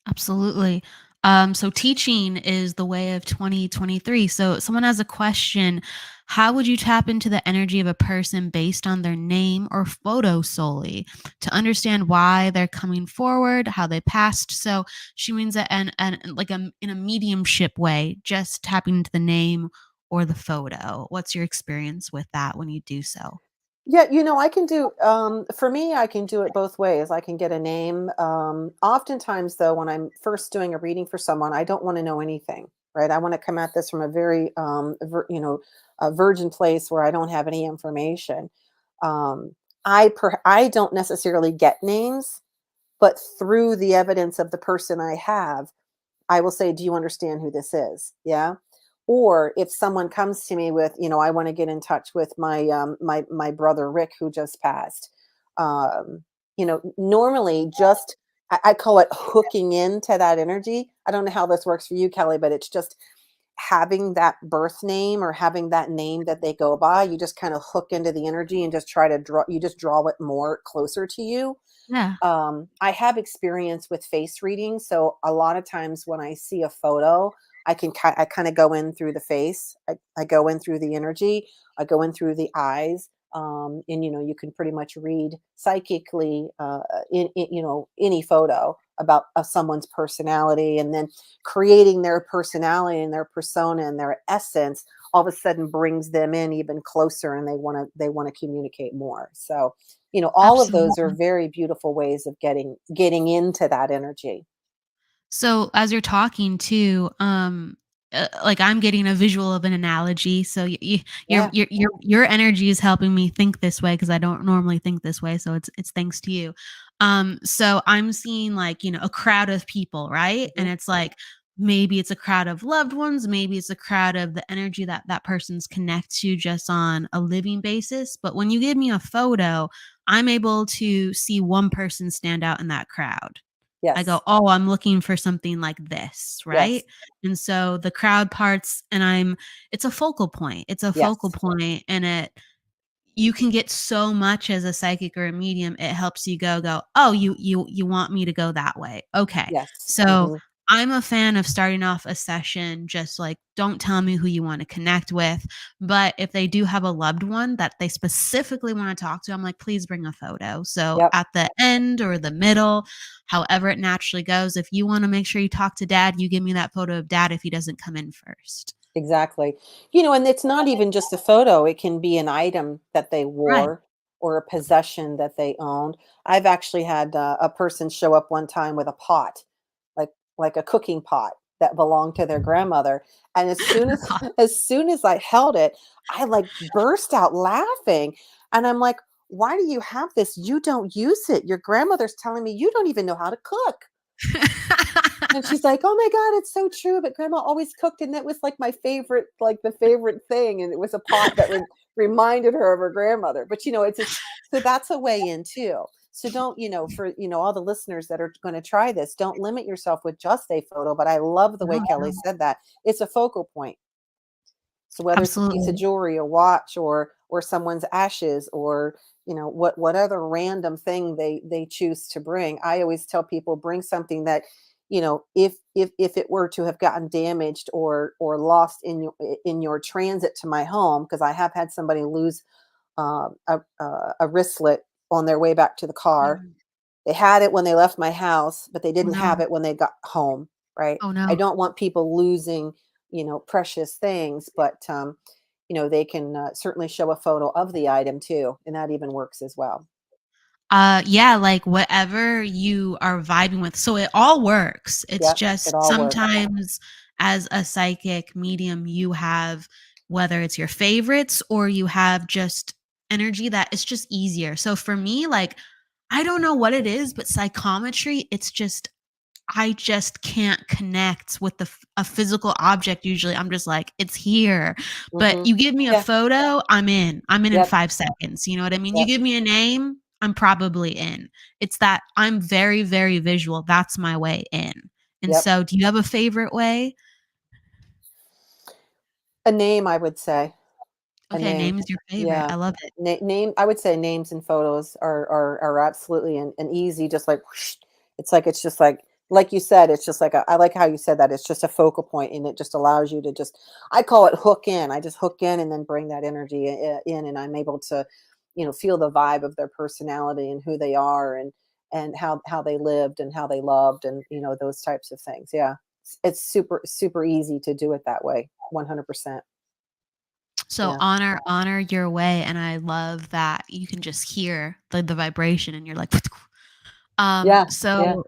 Absolutely. So teaching is the way of 2023. So someone has a question, how would you tap into the energy of a person based on their name or photo solely to understand why they're coming forward, how they passed? So she means that and like in a mediumship way, just tapping into the name or the photo. What's your experience with that when you do so? Yeah, I can do for me, I can do it both ways. I can get a name. Oftentimes though, when I'm first doing a reading for someone, I don't want to know anything, right? I want to come at this from a very a virgin place where I don't have any information. Um I don't necessarily get names, but through the evidence of the person I have, I will say, "Do you understand who this is?" Yeah. Or if someone comes to me with, "I want to get in touch with my brother Rick who just passed." Normally just I call it hooking into that energy. I don't know how this works for you, Kelly, but it's just having that birth name or having that name that they go by. You just kind of hook into the energy and just try to draw it more closer to you. Yeah. I have experience with face reading, so a lot of times when I see a photo, I kind of go in through the face. I go in through the energy. I go in through the eyes. And you can pretty much read psychically in any photo about of someone's personality, and then creating their personality and their persona and their essence all of a sudden brings them in even closer, and they want to communicate more. So all of those are Absolutely. very beautiful ways of getting into that energy. So as you're talking too, like I'm getting a visual of an analogy. So Yeah. your energy is helping me think this way because I don't normally think this way. So it's thanks to you. So I'm seeing like a crowd of people, right? And Mhm. it's like maybe it's a crowd of loved ones, maybe it's a crowd of the energy that that person's connect to just on a living basis. But when you give me a photo, I'm able to see one person stand out in that crowd. I go, Yes. "Oh, I'm looking for something like this," Yes. right? And so the crowd parts and it's a focal point. It's a Yes. focal point, and you can get so much as a psychic or a medium. It helps you go, "Oh, you want me to go that way. Okay." Yes. So I'm a fan of starting off a session just like, don't tell me who you want to connect with. But if they do have a loved one that they specifically want to talk to, I'm like, please bring a photo. So Yep. at the end or the middle, however it naturally goes, if you want to make sure you talk to dad, you give me that photo of dad if he doesn't come in first. Exactly. And it's not even just a photo. It can be an item that they Right. wore or a possession that they owned. I've actually had a person show up one time with a pot, like like a cooking pot that belonged to their grandmother. And as soon as as soon as I held it, I like burst out laughing. And I'm like, "Why do you have this? You don't use it. Your grandmother's telling me you don't even know how to cook." And she's like, "Oh my god, it's so true, but grandma always cooked and that was like my favorite, like the favorite thing, and it was a pot that reminded her of her grandmother." But it's so that's a way in too. So don't, for all the listeners that are going to try this, don't limit yourself with just a photo, but I love the way No, Kelly no, said that. It's a focal point. So whether it's a piece of absolutely. jewelry, a watch, or someone's ashes, or what other random thing they choose to bring, I always tell people bring something that if it were to have gotten damaged or lost in your transit to my home, because I have had somebody lose a wristlet on their way back to the car. Mhm. They had it when they left my house, but they Oh, didn't have no. it when they got home, right? Oh, I no. don't want people losing, precious things, but they can certainly show a photo of the item too, and that even works as well. Yeah, like whatever you are vibing with. So it all works. It's Yep, it just all works. sometimes as a psychic medium, you have whether it's your favorites or you have just energy that it's just easier. So for me, like I don't know what it is, but psychometry, I just can't connect with a physical object usually. I'm just like, "It's here." But Hmm. you give me a Yeah. photo, I'm in. I'm in Yep. 5 seconds, you know what I mean? You Yep. give me a name, I'm probably in. It's that I'm very, very visual. That's my way in. And Yep. so do you have a favorite way? A name, I would say. A Okay, name. name is your favorite. Yeah. I love it. Name, I would say names and photos are absolutely an easy, just like whoosh. It's just like you said, it's just like I like how you said that. It's just a focal point, and it just allows you to just, I call it hook in. I just hook in and then bring that energy in, and I'm able to, feel the vibe of their personality and who they are, and how they lived and how they loved, and those types of things. Yeah. It's super super easy to do it that way. 100%. So Yeah. honor your way, and I love that you can just hear the vibration and you're like, Yeah. Yeah. so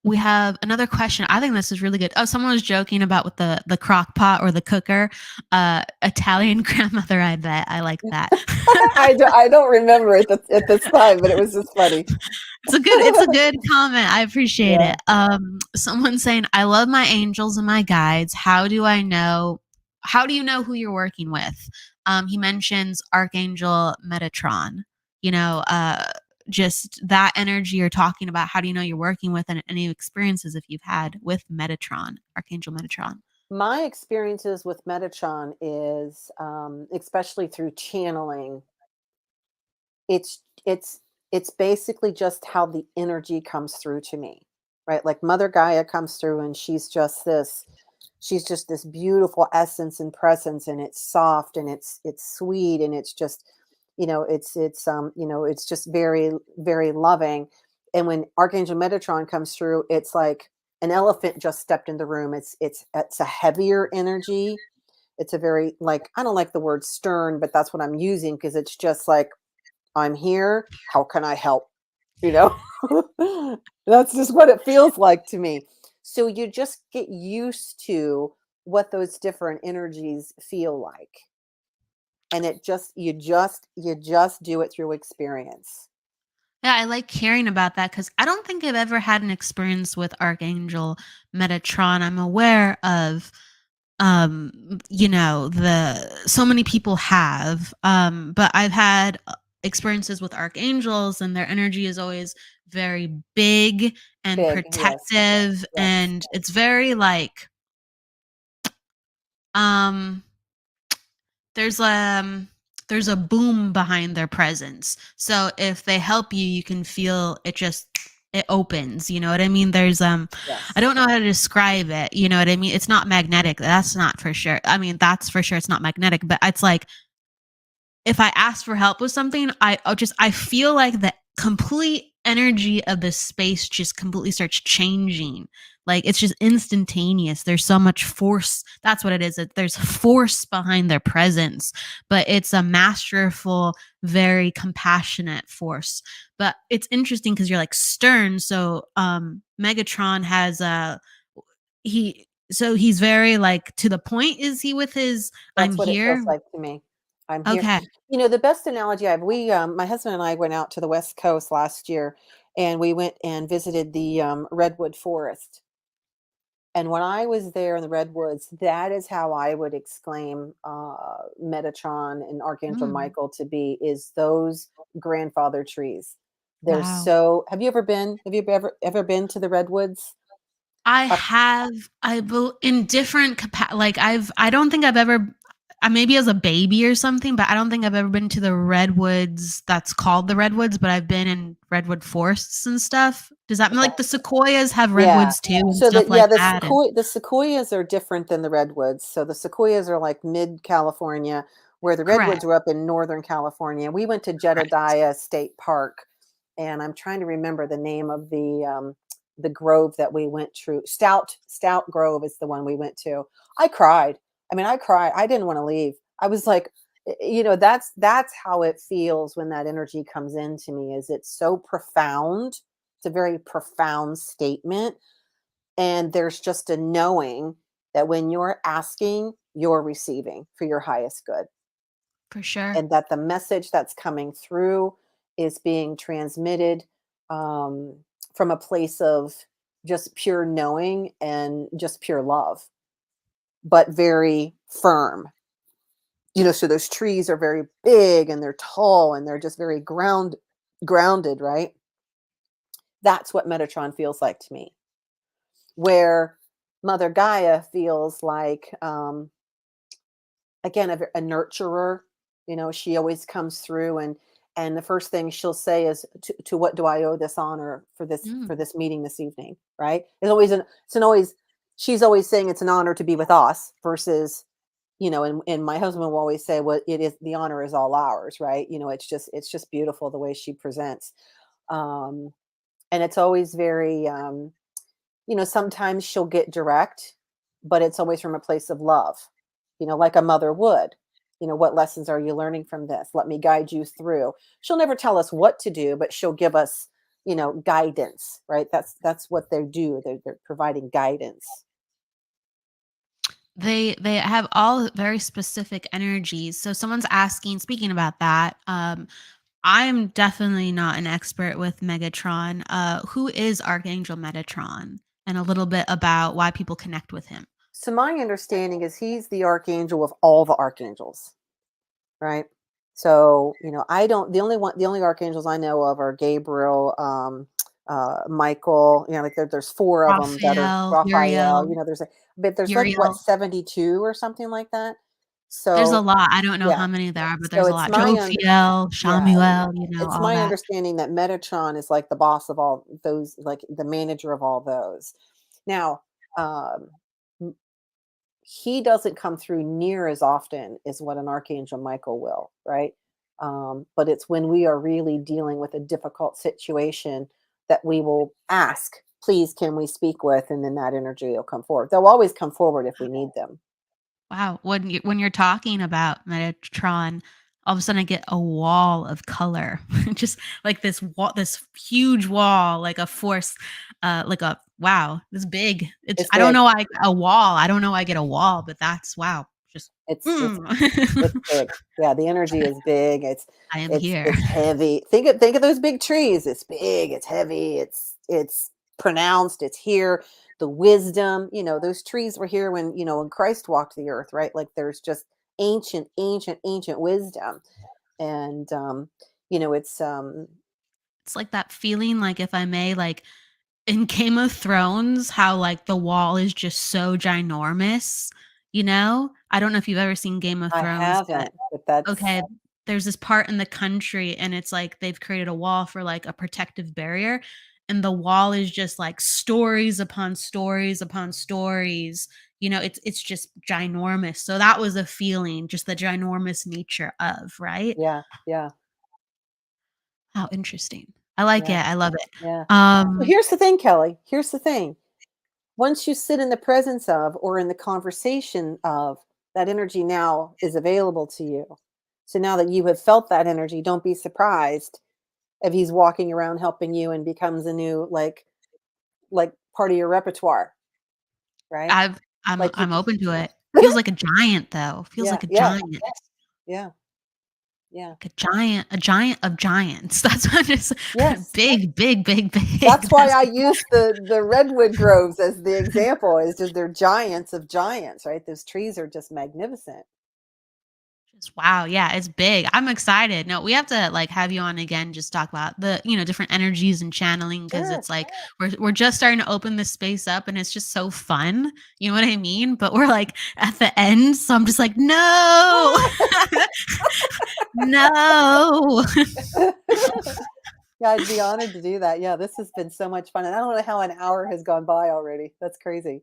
we have another question. I think this is really good. Oh, someone was joking about with the crock pot or the cooker. Italian grandmother, I bet. I like that. I don't remember it at this time, but it was just funny. It's a good comment. I appreciate Yeah. it. Someone saying, I love my angels and my guides. How do you know who you're working with? He mentions Archangel Metatron. You know, just that energy you're talking about. How do you know you're working with, and any experiences if you've had with Metatron, Archangel Metatron? My experiences with Metatron is, especially through channeling, it's basically just how the energy comes through to me, right? Like Mother Gaia comes through, and she's just this beautiful essence and presence, and it's soft, and it's sweet, and it's just, it's just very very loving. And when Archangel Metatron comes through, it's like an elephant just stepped in the room. It's a heavier energy. It's a very, like, I don't like the word stern, but that's what I'm using, because it's just like, I'm here, how can I help? You know? That's just what it feels like to me. So you just get used to what those different energies feel like. And it just you just do it through experience. Yeah, I like hearing about that because I don't think I've ever had an experience with Archangel Metatron. I'm aware of the so many people have, but I've had experiences with archangels, and their energy is always very big and Big, yes, protective, yes, and it's very like um there's a boom behind their presence. So if they help you, you can feel it, just it opens, you know what I mean? There's I yes. don't know how to describe it, you know what I mean? It's not magnetic. That's not for sure. I mean, that's for sure it's not magnetic, but it's like if I ask for help with something, I feel like the complete energy of the space just completely starts changing. Like it's just instantaneous. There's so much force. That's what it is. There's force behind their presence, but it's a masterful, very compassionate force. But it's interesting because you're like stern. So Megatron has he's very like to the point. Is he with his I'm That's what it feels here? like to me. I'm here. Okay. The best analogy I have, my husband and I went out to the West Coast last year, and we went and visited the redwood forest. And when I was there in the redwoods, that is how I would exclaim Metatron and Archangel Mm, Michael to be, is those grandfather trees. They're wow. so. Have you ever been to the redwoods? I Up, have, in different like I don't think I've ever, maybe as a baby or something, but I don't think I've ever been to the redwoods that's called the redwoods, but I've been in redwood forests and stuff. Does that mean okay. like the sequoias have Yeah. redwoods too and So stuff that yeah, like that? And the sequoias are different than the redwoods. So the sequoias are like mid California, where the correct, redwoods were up in Northern California. We went to correct. Jedediah State Park, and I'm trying to remember the name of the grove that we went to. Stout Grove is the one we went to. I cried. I mean, I cried. I didn't want to leave. I was like, that's how it feels when that energy comes into me. Is it's so profound. It's a very profound statement, and there's just a knowing that when you're asking, you're receiving for your highest good. For sure. And that the message that's coming through is being transmitted um, from a place of just pure knowing and just pure love, but very firm. So those trees are very big and they're tall and they're just very grounded, right? That's what Metatron feels like to me. Where Mother Gaia feels like, again, a nurturer. She always comes through, and the first thing she'll say is, to what do I owe this honor for this Mm, meeting this evening, right? She's always saying it's an honor to be with us, versus, and my husband will always say, well, it is, the honor is all ours, right? It's just beautiful the way she presents. um and it's always very, sometimes she'll get direct, but it's always from a place of love, like a mother would. What lessons are you learning from this? Let me guide you through. She'll never tell us what to do, but she'll give us, guidance, right? That's what they do. They're providing guidance. they have all very specific energies. So someone's asking, speaking about that, I'm definitely not an expert with Megatron. Who is Archangel Metatron? And a little bit about why people connect with him. So my understanding is he's the archangel of all the archangels, right? So, I don't, the only archangels I know of are Gabriel, Michael, like there's four of them that are Raphael, Raphael, Uriel, but there's like what, Uriel. 72 or something like that. There's a So, lot. I don't know yeah. how many there are, but So there's a lot. Jophiel, yeah, Shamuel, it's all my that. understanding that Metatron is like the boss of all those, like the manager of all those. Now, um, he doesn't come through near as often as what an archangel Michael will, right? But it's when we are really dealing with a difficult situation that we will ask, please, can we speak with? And then that energy will come forward. They'll always come forward if we need them. Wow. When you're talking about Metatron, all of a sudden I get a wall of color. Just like this wall, this huge wall, like a force, like a wow, this big. It's It's I don't big. know why a wall. I don't know why I get a wall, but that's wow. Just It's mm. it's big. Yeah, the energy is big. It's I am it's here. it's heavy. Think of those big trees. It's big, it's heavy, it's pronounced, it's here. The wisdom, those trees were here when Christ walked the earth, right? Like there's just ancient, ancient, ancient wisdom. And it's It's like that feeling, like, if I may, like, in Game of Thrones, how, like, the wall is just so ginormous, you know? I don't know if you've ever seen Game of I Thrones, but haven't, but that's okay, there's this part in the country, and it's like they've created a wall for, like, a protective barrier, and the wall is just, like, stories upon stories upon stories, it's just ginormous, so that was a feeling, just the ginormous nature of, right? yeah, yeah, How interesting. I like yeah, it, I love it. yeah. Well, Um here's the thing, Kelly. Here's the thing. Once you sit in the presence of or in the conversation of, that energy now is available to you. So now that you have felt that energy, don't be surprised if he's walking around helping you and becomes a new like part of your repertoire, right? I've I'm Like you I'm open to it. Feels like a giant though, feels yeah, like a yeah, giant. yeah, yeah. Like a giant of giants. That's what just Yes. big, big, big, big. That's why That's I use the redwood groves as the example, is just they're giants of giants, right? Those trees are just magnificent. just wow, yeah, it's big. I'm excited. No, we have to like have you on again, just talk about the, different energies and channeling because Sure. it's like we're just starting to open this space up and it's just so fun. You know what I mean? But we're like at the end, so I'm just like, no, no. Yeah, I'd be honored to do that. Yeah, this has been so much fun, and I don't know how an hour has gone by already. That's crazy.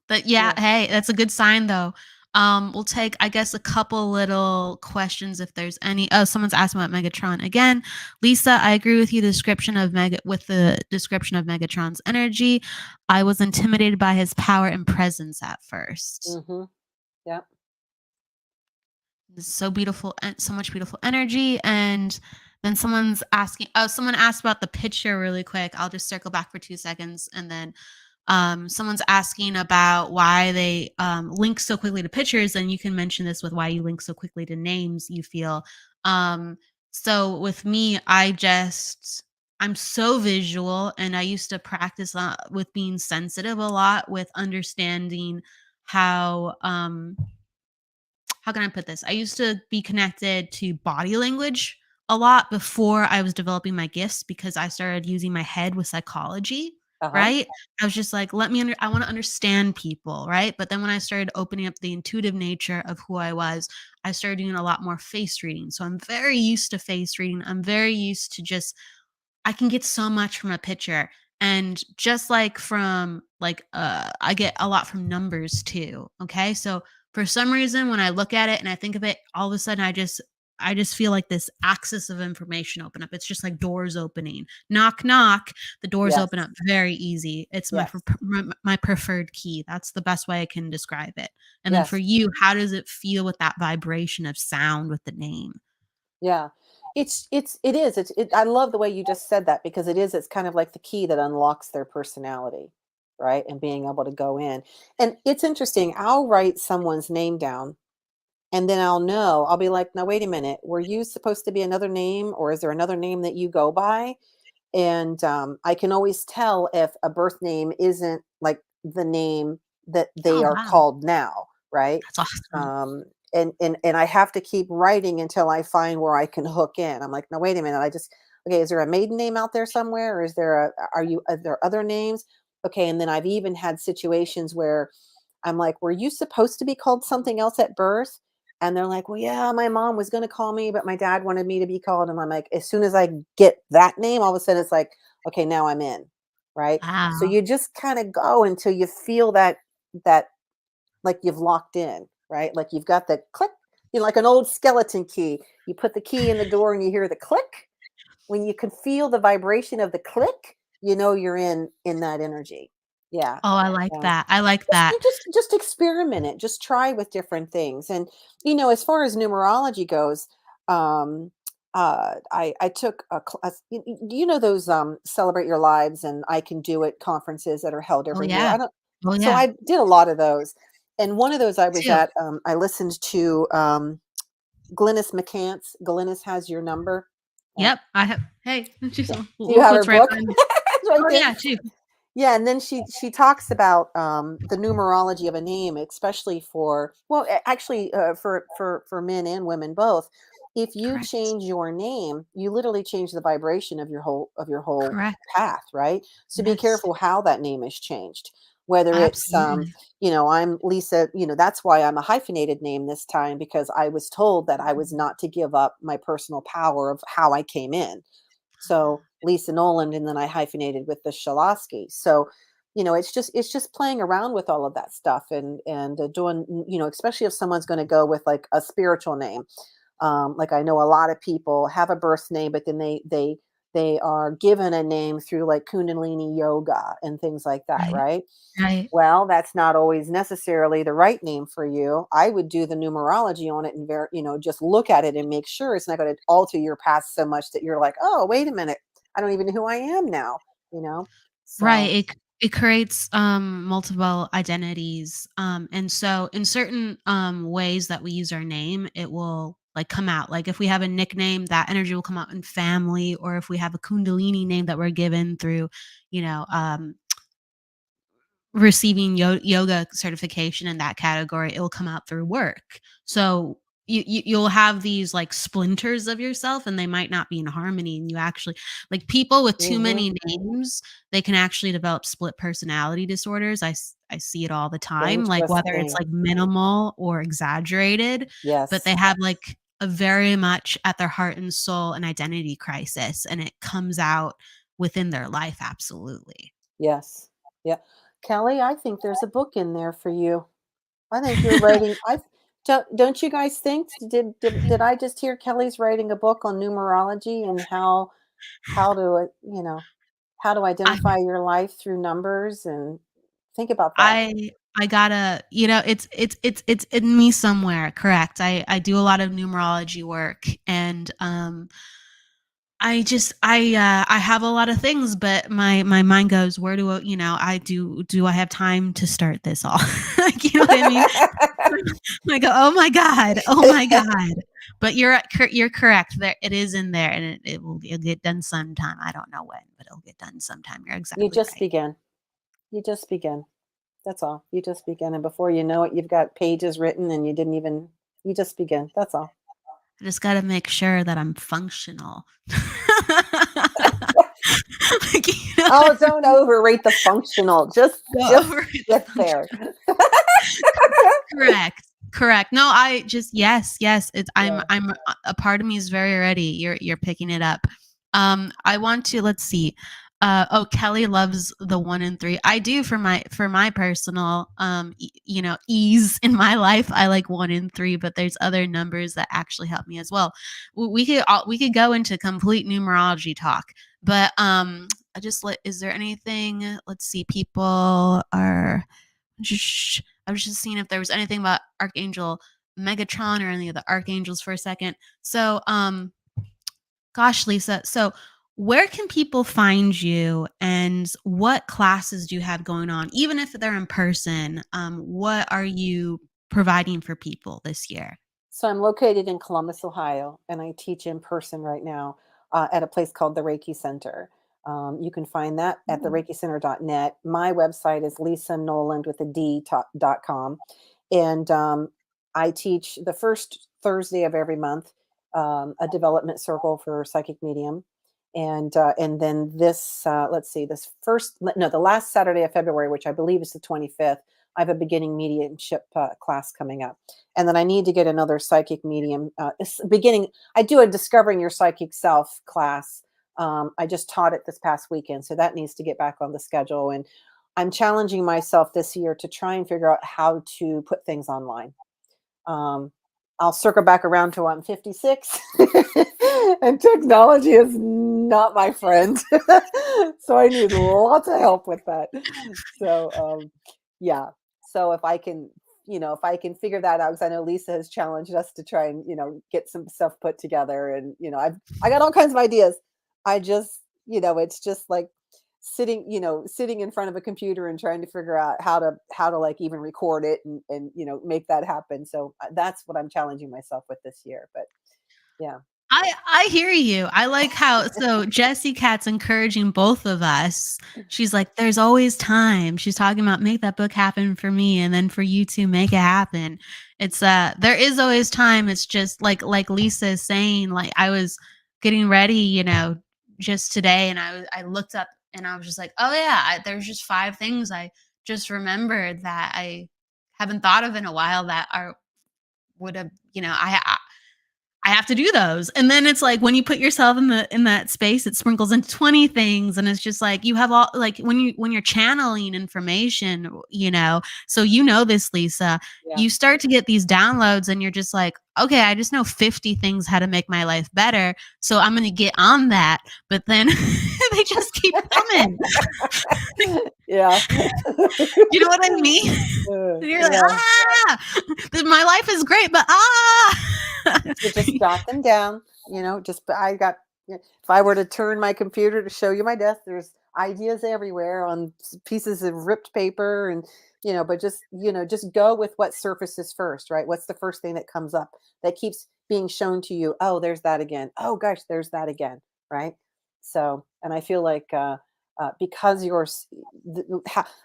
But yeah, Yeah. hey, that's a good sign though. We'll take, I guess, a couple little questions if there's any. Oh, someone's asking about Megatron again. Lisa, I agree with you. The description of Megatron's energy. I was intimidated by his power and presence at first. Mhm. Yeah. It's so beautiful and so much beautiful energy. And then someone's asking. Oh, someone asked about the picture really quick. I'll just circle back for 2 seconds and then someone's asking about why they link so quickly to pictures, and you can mention this with why you link so quickly to names you feel. So with me, I'm so visual, and I used to practice with being sensitive a lot with understanding how can I put this? I used to be connected to body language a lot before I was developing my gifts because I started using my head with psychology, Uh-huh. right? I was just like, I want to understand people, right? But then when I started opening up the intuitive nature of who I was, I started doing a lot more face reading. So I'm very used to face reading. I'm very used to just I can get so much from a picture. And just like from I get a lot from numbers too. Okay. So for some reason when I look at it and I think of it, all of a sudden I just feel like this axis of information open up. It's just like doors opening. Knock knock. The doors Yes. open up very easy. It's Yes. my preferred key. That's the best way I can describe it. And then for Yes. you, how does it feel with that vibration of sound with the name? Yeah. It is. I love the way you just said that, because it's kind of like the key that unlocks their personality, right? And being able to go in. And it's interesting. I'll write someone's name down, and then I'll be like, "Now wait a minute. Were you supposed to be another name, or is there another name that you go by?" And I can always tell if a birth name isn't like the name that they Oh are wow. called now, right? That's awesome. And I have to keep writing until I find where I can hook in. I'm like, no, wait a minute. Okay, is there a maiden name out there somewhere, or are there other names? Okay, and then I've even had situations where I'm like, were you supposed to be called something else at birth? And they're like, well, yeah, my mom was going to call me, but my dad wanted me to be called. And I'm like, as soon as I get that name, all of a sudden it's like, okay, now I'm in. Right. So Wow. you just kind of go until you feel that like you've locked in, right? Like you've got the click, like an old skeleton key. You put the key in the door and you hear the click. When you can feel the vibration of the click, you're in that energy. Yeah. Oh, I like Yeah. that. I like Just that. you just experiment it. Just try with different things. And as far as numerology goes, um, I took a class. Do you know those Celebrate Your Lives and I Can Do It conferences that are held Oh, every year? yeah. I don't. Oh, So yeah. I did a lot of those, And one of those I was Too. at, I listened to Glynis McCants. Glynis Has Your Number. Yep, I have. Hey, she's Do you have her what's right book? behind me. It's right Oh there. yeah, she. Yeah, and then she talks about the numerology of a name, especially for, well, actually for men and women both. If you Correct. change your name, you literally change the vibration of your whole Correct. path, right? So be Yes. careful how that name is changed. Whether it's Absolutely. I'm Lisa, that's why I'm a hyphenated name this time, because I was told that I was not to give up my personal power of how I came in. So Lisa Noland, and then I hyphenated with the Shalosky. So, it's just playing around with all of that stuff, and doing, especially if someone's going to go with like a spiritual name. Like I know a lot of people have a birth name, but then they are given a name through like Kundalini yoga and things like that, Right. right? Right. Well, that's not always necessarily the right name for you. I would do the numerology on it and just look at it and make sure it's not going to alter your past so much that you're like, oh, wait a minute, I don't even know who I am now. You know, Right. so It creates multiple identities. And so in certain ways that we use our name, it will like come out. Like if we have a nickname, that energy will come out in family, or if we have a Kundalini name that we're given through, you know, receiving yoga certification in that category, it will come out through work. So you'll have these like splinters of yourself, and they might not be in harmony. And you actually, like, people with too mhm, many names, they can actually develop split personality disorders. I see it all the time, like whether it's interesting. like minimal or exaggerated, but Yes, they have like a very much at their heart and soul an identity crisis, and it comes out within their life. Absolutely. yes, yeah. Kelly, I think there's a book in there for you. I think you're writing. I don't you guys think? Did I just hear Kelly's writing a book on numerology and how to how to I identify your life through numbers, and think about that. I I gotta, it's in me somewhere. Correct. I do a lot of numerology work, and I have a lot of things, but my mind goes, where do I have time to start this all? Like, you know what I mean? I go, oh my god, oh my god. But you're correct. There it is in there, and it'll get done sometime. I don't know when, but it'll get done sometime. You're You exactly just right. begin. You just begin. That's all. You just begin, and before you know it, you've got pages written, and you didn't even. You just begin. That's all. I just gotta make sure that I'm functional. Like, you know what Oh, I don't mean? overrate the functional. Just Go just over it, the get there. functional. Correct. Correct. No, I just yes. It's Yeah. I'm a part of me is very ready. You're picking it up. I want to, let's see. Oh, Kelly loves the 1 and 3. I do for my personal ease in my life. I like 1 and 3, but there's other numbers that actually help me as well. We could go into complete numerology talk, but I just let is there anything, let's see, people are I was just seeing if there was anything about Archangel Megatron or any of the archangels for a second. So, gosh, Lisa, so where can people find you, and what classes do you have going on? Even if they're in person, what are you providing for people this year? So I'm located in Columbus, Ohio, and I teach in person right now at a place called the Reiki Center. You can find that at the Ooh. reikicenter.net. My website is Lisa Noland with a D.com. And I teach the first Thursday of every month a development circle for psychic medium. And then this, let's see, the last Saturday of February, which I believe is the 25th, I have a beginning mediumship class coming up. And then I need to get another psychic medium beginning. I do a discovering your psychic self class. I just taught it this past weekend, so that needs to get back on the schedule. And I'm challenging myself this year to try and figure out how to put things online. um, I'll circle back around to I'm 56 and technology is not my friend. So I need lots of help with that. So yeah. So if I can figure that out, because I know Lisa has challenged us to try and, get some stuff put together. And, I got all kinds of ideas. I just, it's just like sitting, sitting in front of a computer and trying to figure out how to like even record it and make that happen. So that's what I'm challenging myself with this year. But yeah. I hear you. I like how so Jessie Cat's encouraging both of us. She's like, there's always time. She's talking about make that book happen for me and then for you to make it happen. It's there is always time. It's just like Lisa is saying, like I was getting ready, just today and I looked up and I was just like, oh yeah, there's just 5 things I just remembered that I haven't thought of in a while that are would have, I have to do those. And then it's like when you put yourself in that space, it sprinkles into 20 things. And it's just like you have all like when you're channeling information, so this, Lisa, Yeah. you start to get these downloads and you're just like, okay, I just know 50 things how to make my life better. So I'm gonna get on that. But then they just keep coming. Yeah. You know what I mean? And you're like, my life is great, but So just jot them down, if I were to turn my computer to show you my desk, there's ideas everywhere on pieces of ripped paper and, but just go with what surfaces first, right? What's the first thing that comes up that keeps being shown to you? Oh, there's that again. Oh gosh, there's that again. Right. So, and I feel like, because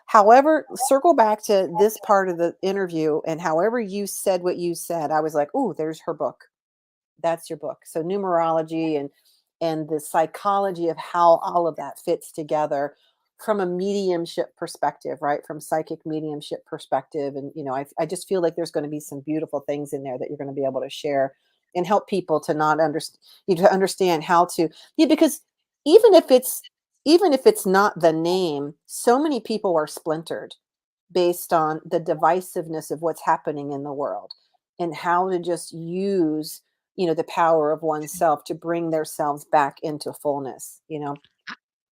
however, circle back to this part of the interview and however you said what you said, I was like, oh, there's her book. That's your book. So numerology and the psychology of how all of that fits together from a mediumship perspective, right? From psychic mediumship perspective. And, I just feel like there's going to be some beautiful things in there that you're going to be able to share and help people to not understand, to understand how to, because even if it's not the name, so many people are splintered based on the divisiveness of what's happening in the world and how to just use the power of oneself to bring themselves back into fullness.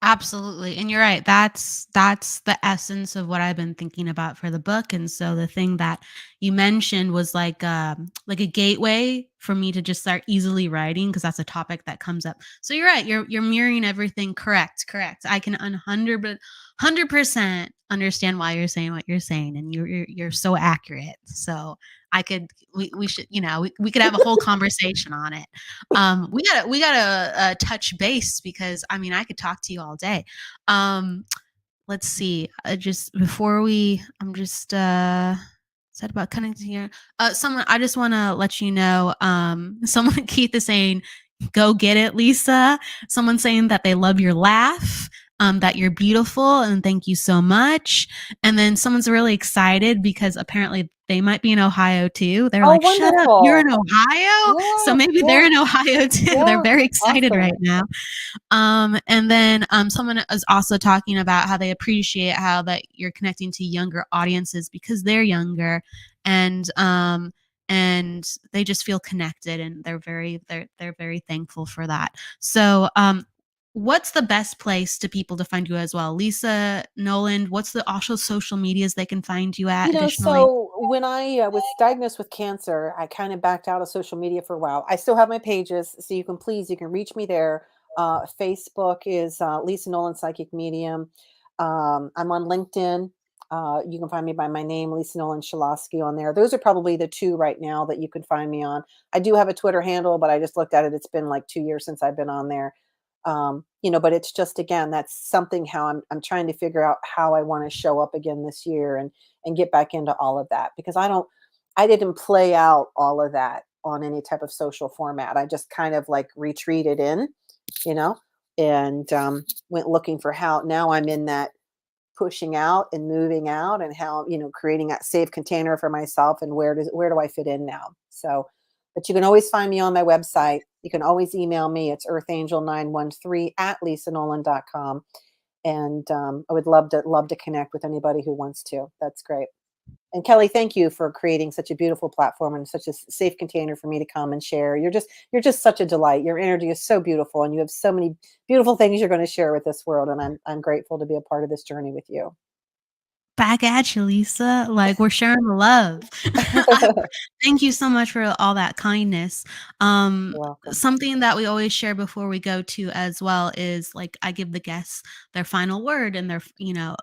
Absolutely. And you're right. That's the essence of what I've been thinking about for the book. And so the thing that you mentioned was like a gateway for me to just start easily writing because that's a topic that comes up. So you're right. You're mirroring everything correct. I can 100% understand why you're saying what you're saying and you're so accurate. So we should, we could have a whole conversation on it. We gotta touch base because I could talk to you all day. Let's see. Just before I'm just said about connecting here. Someone, I just want to let you know. Someone, Keith is saying, "Go get it, Lisa." Someone saying that they love your laugh. That you're beautiful and thank you so much. And then someone's really excited because apparently they might be in Ohio too. They're like, shut up, you're in Ohio? So maybe they're in Ohio too. They're very excited right now. And then someone is also talking about how they appreciate how that you're connecting to younger audiences because they're younger and they just feel connected and they're very thankful for that. So what's the best place to people to find you as well? Lisa, Nolan, what's the also social medias they can find you at additionally? So when I was diagnosed with cancer, I kind of backed out of social media for a while. I still have my pages, so you can reach me there. Facebook is Lisa Nolan Psychic Medium. I'm on LinkedIn. You can find me by my name, Lisa Noland-Shalosky, on there. Those are probably the 2 right now that you can find me on. I do have a Twitter handle, but I just looked at it. It's been like 2 years since I've been on there. But it's just, again, that's something how I'm trying to figure out how I want to show up again this year and get back into all of that because I didn't play out all of that on any type of social format. I just kind of like retreated in, and went looking for how now I'm in that pushing out and moving out and how, creating a safe container for myself and where do I fit in now? So, but you can always find me on my website. You can always email me. It's earthangel913@lisanolan.com. And I would love to connect with anybody who wants to. That's great. And Kelly, thank you for creating such a beautiful platform and such a safe container for me to come and share. You're just such a delight. Your energy is so beautiful and you have so many beautiful things you're going to share with this world. And I'm grateful to be a part of this journey with you. back at you, Lisa. Like, we're sharing the love. Thank you so much for all that kindness. You're welcome. Something that we always share before we go to as well is, like, I give the guests their final word and their,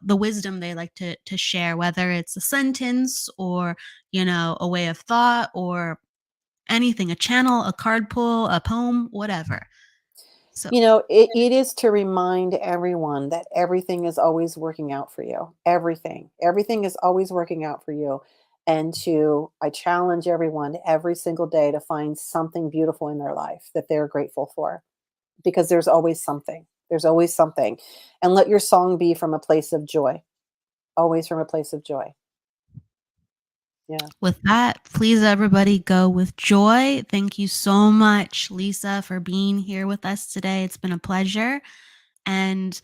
the wisdom they like to share, whether it's a sentence or, a way of thought or anything, a channel, a card pull, a poem, whatever. So It is to remind everyone that everything is always working out for you. Everything is always working out for you. And I challenge everyone every single day to find something beautiful in their life that they're grateful for, because there's always something. There's always something. And let your song be from a place of joy, always from a place of joy. Yeah. with that, please everybody go with joy. Thank you so much, Lisa, for being here with us today. It's been a pleasure. And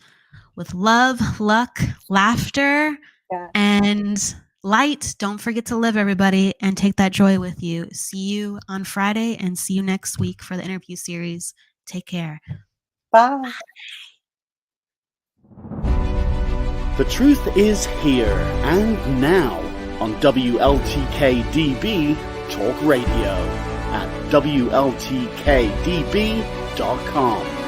with love, luck, laughter, Yeah. and light, don't forget to live, everybody, and take that joy with you. See you on Friday and see you next week for the interview series. Take care. Bye. The truth is here and now on WLTK-DB Talk Radio at WLTK-DB.com.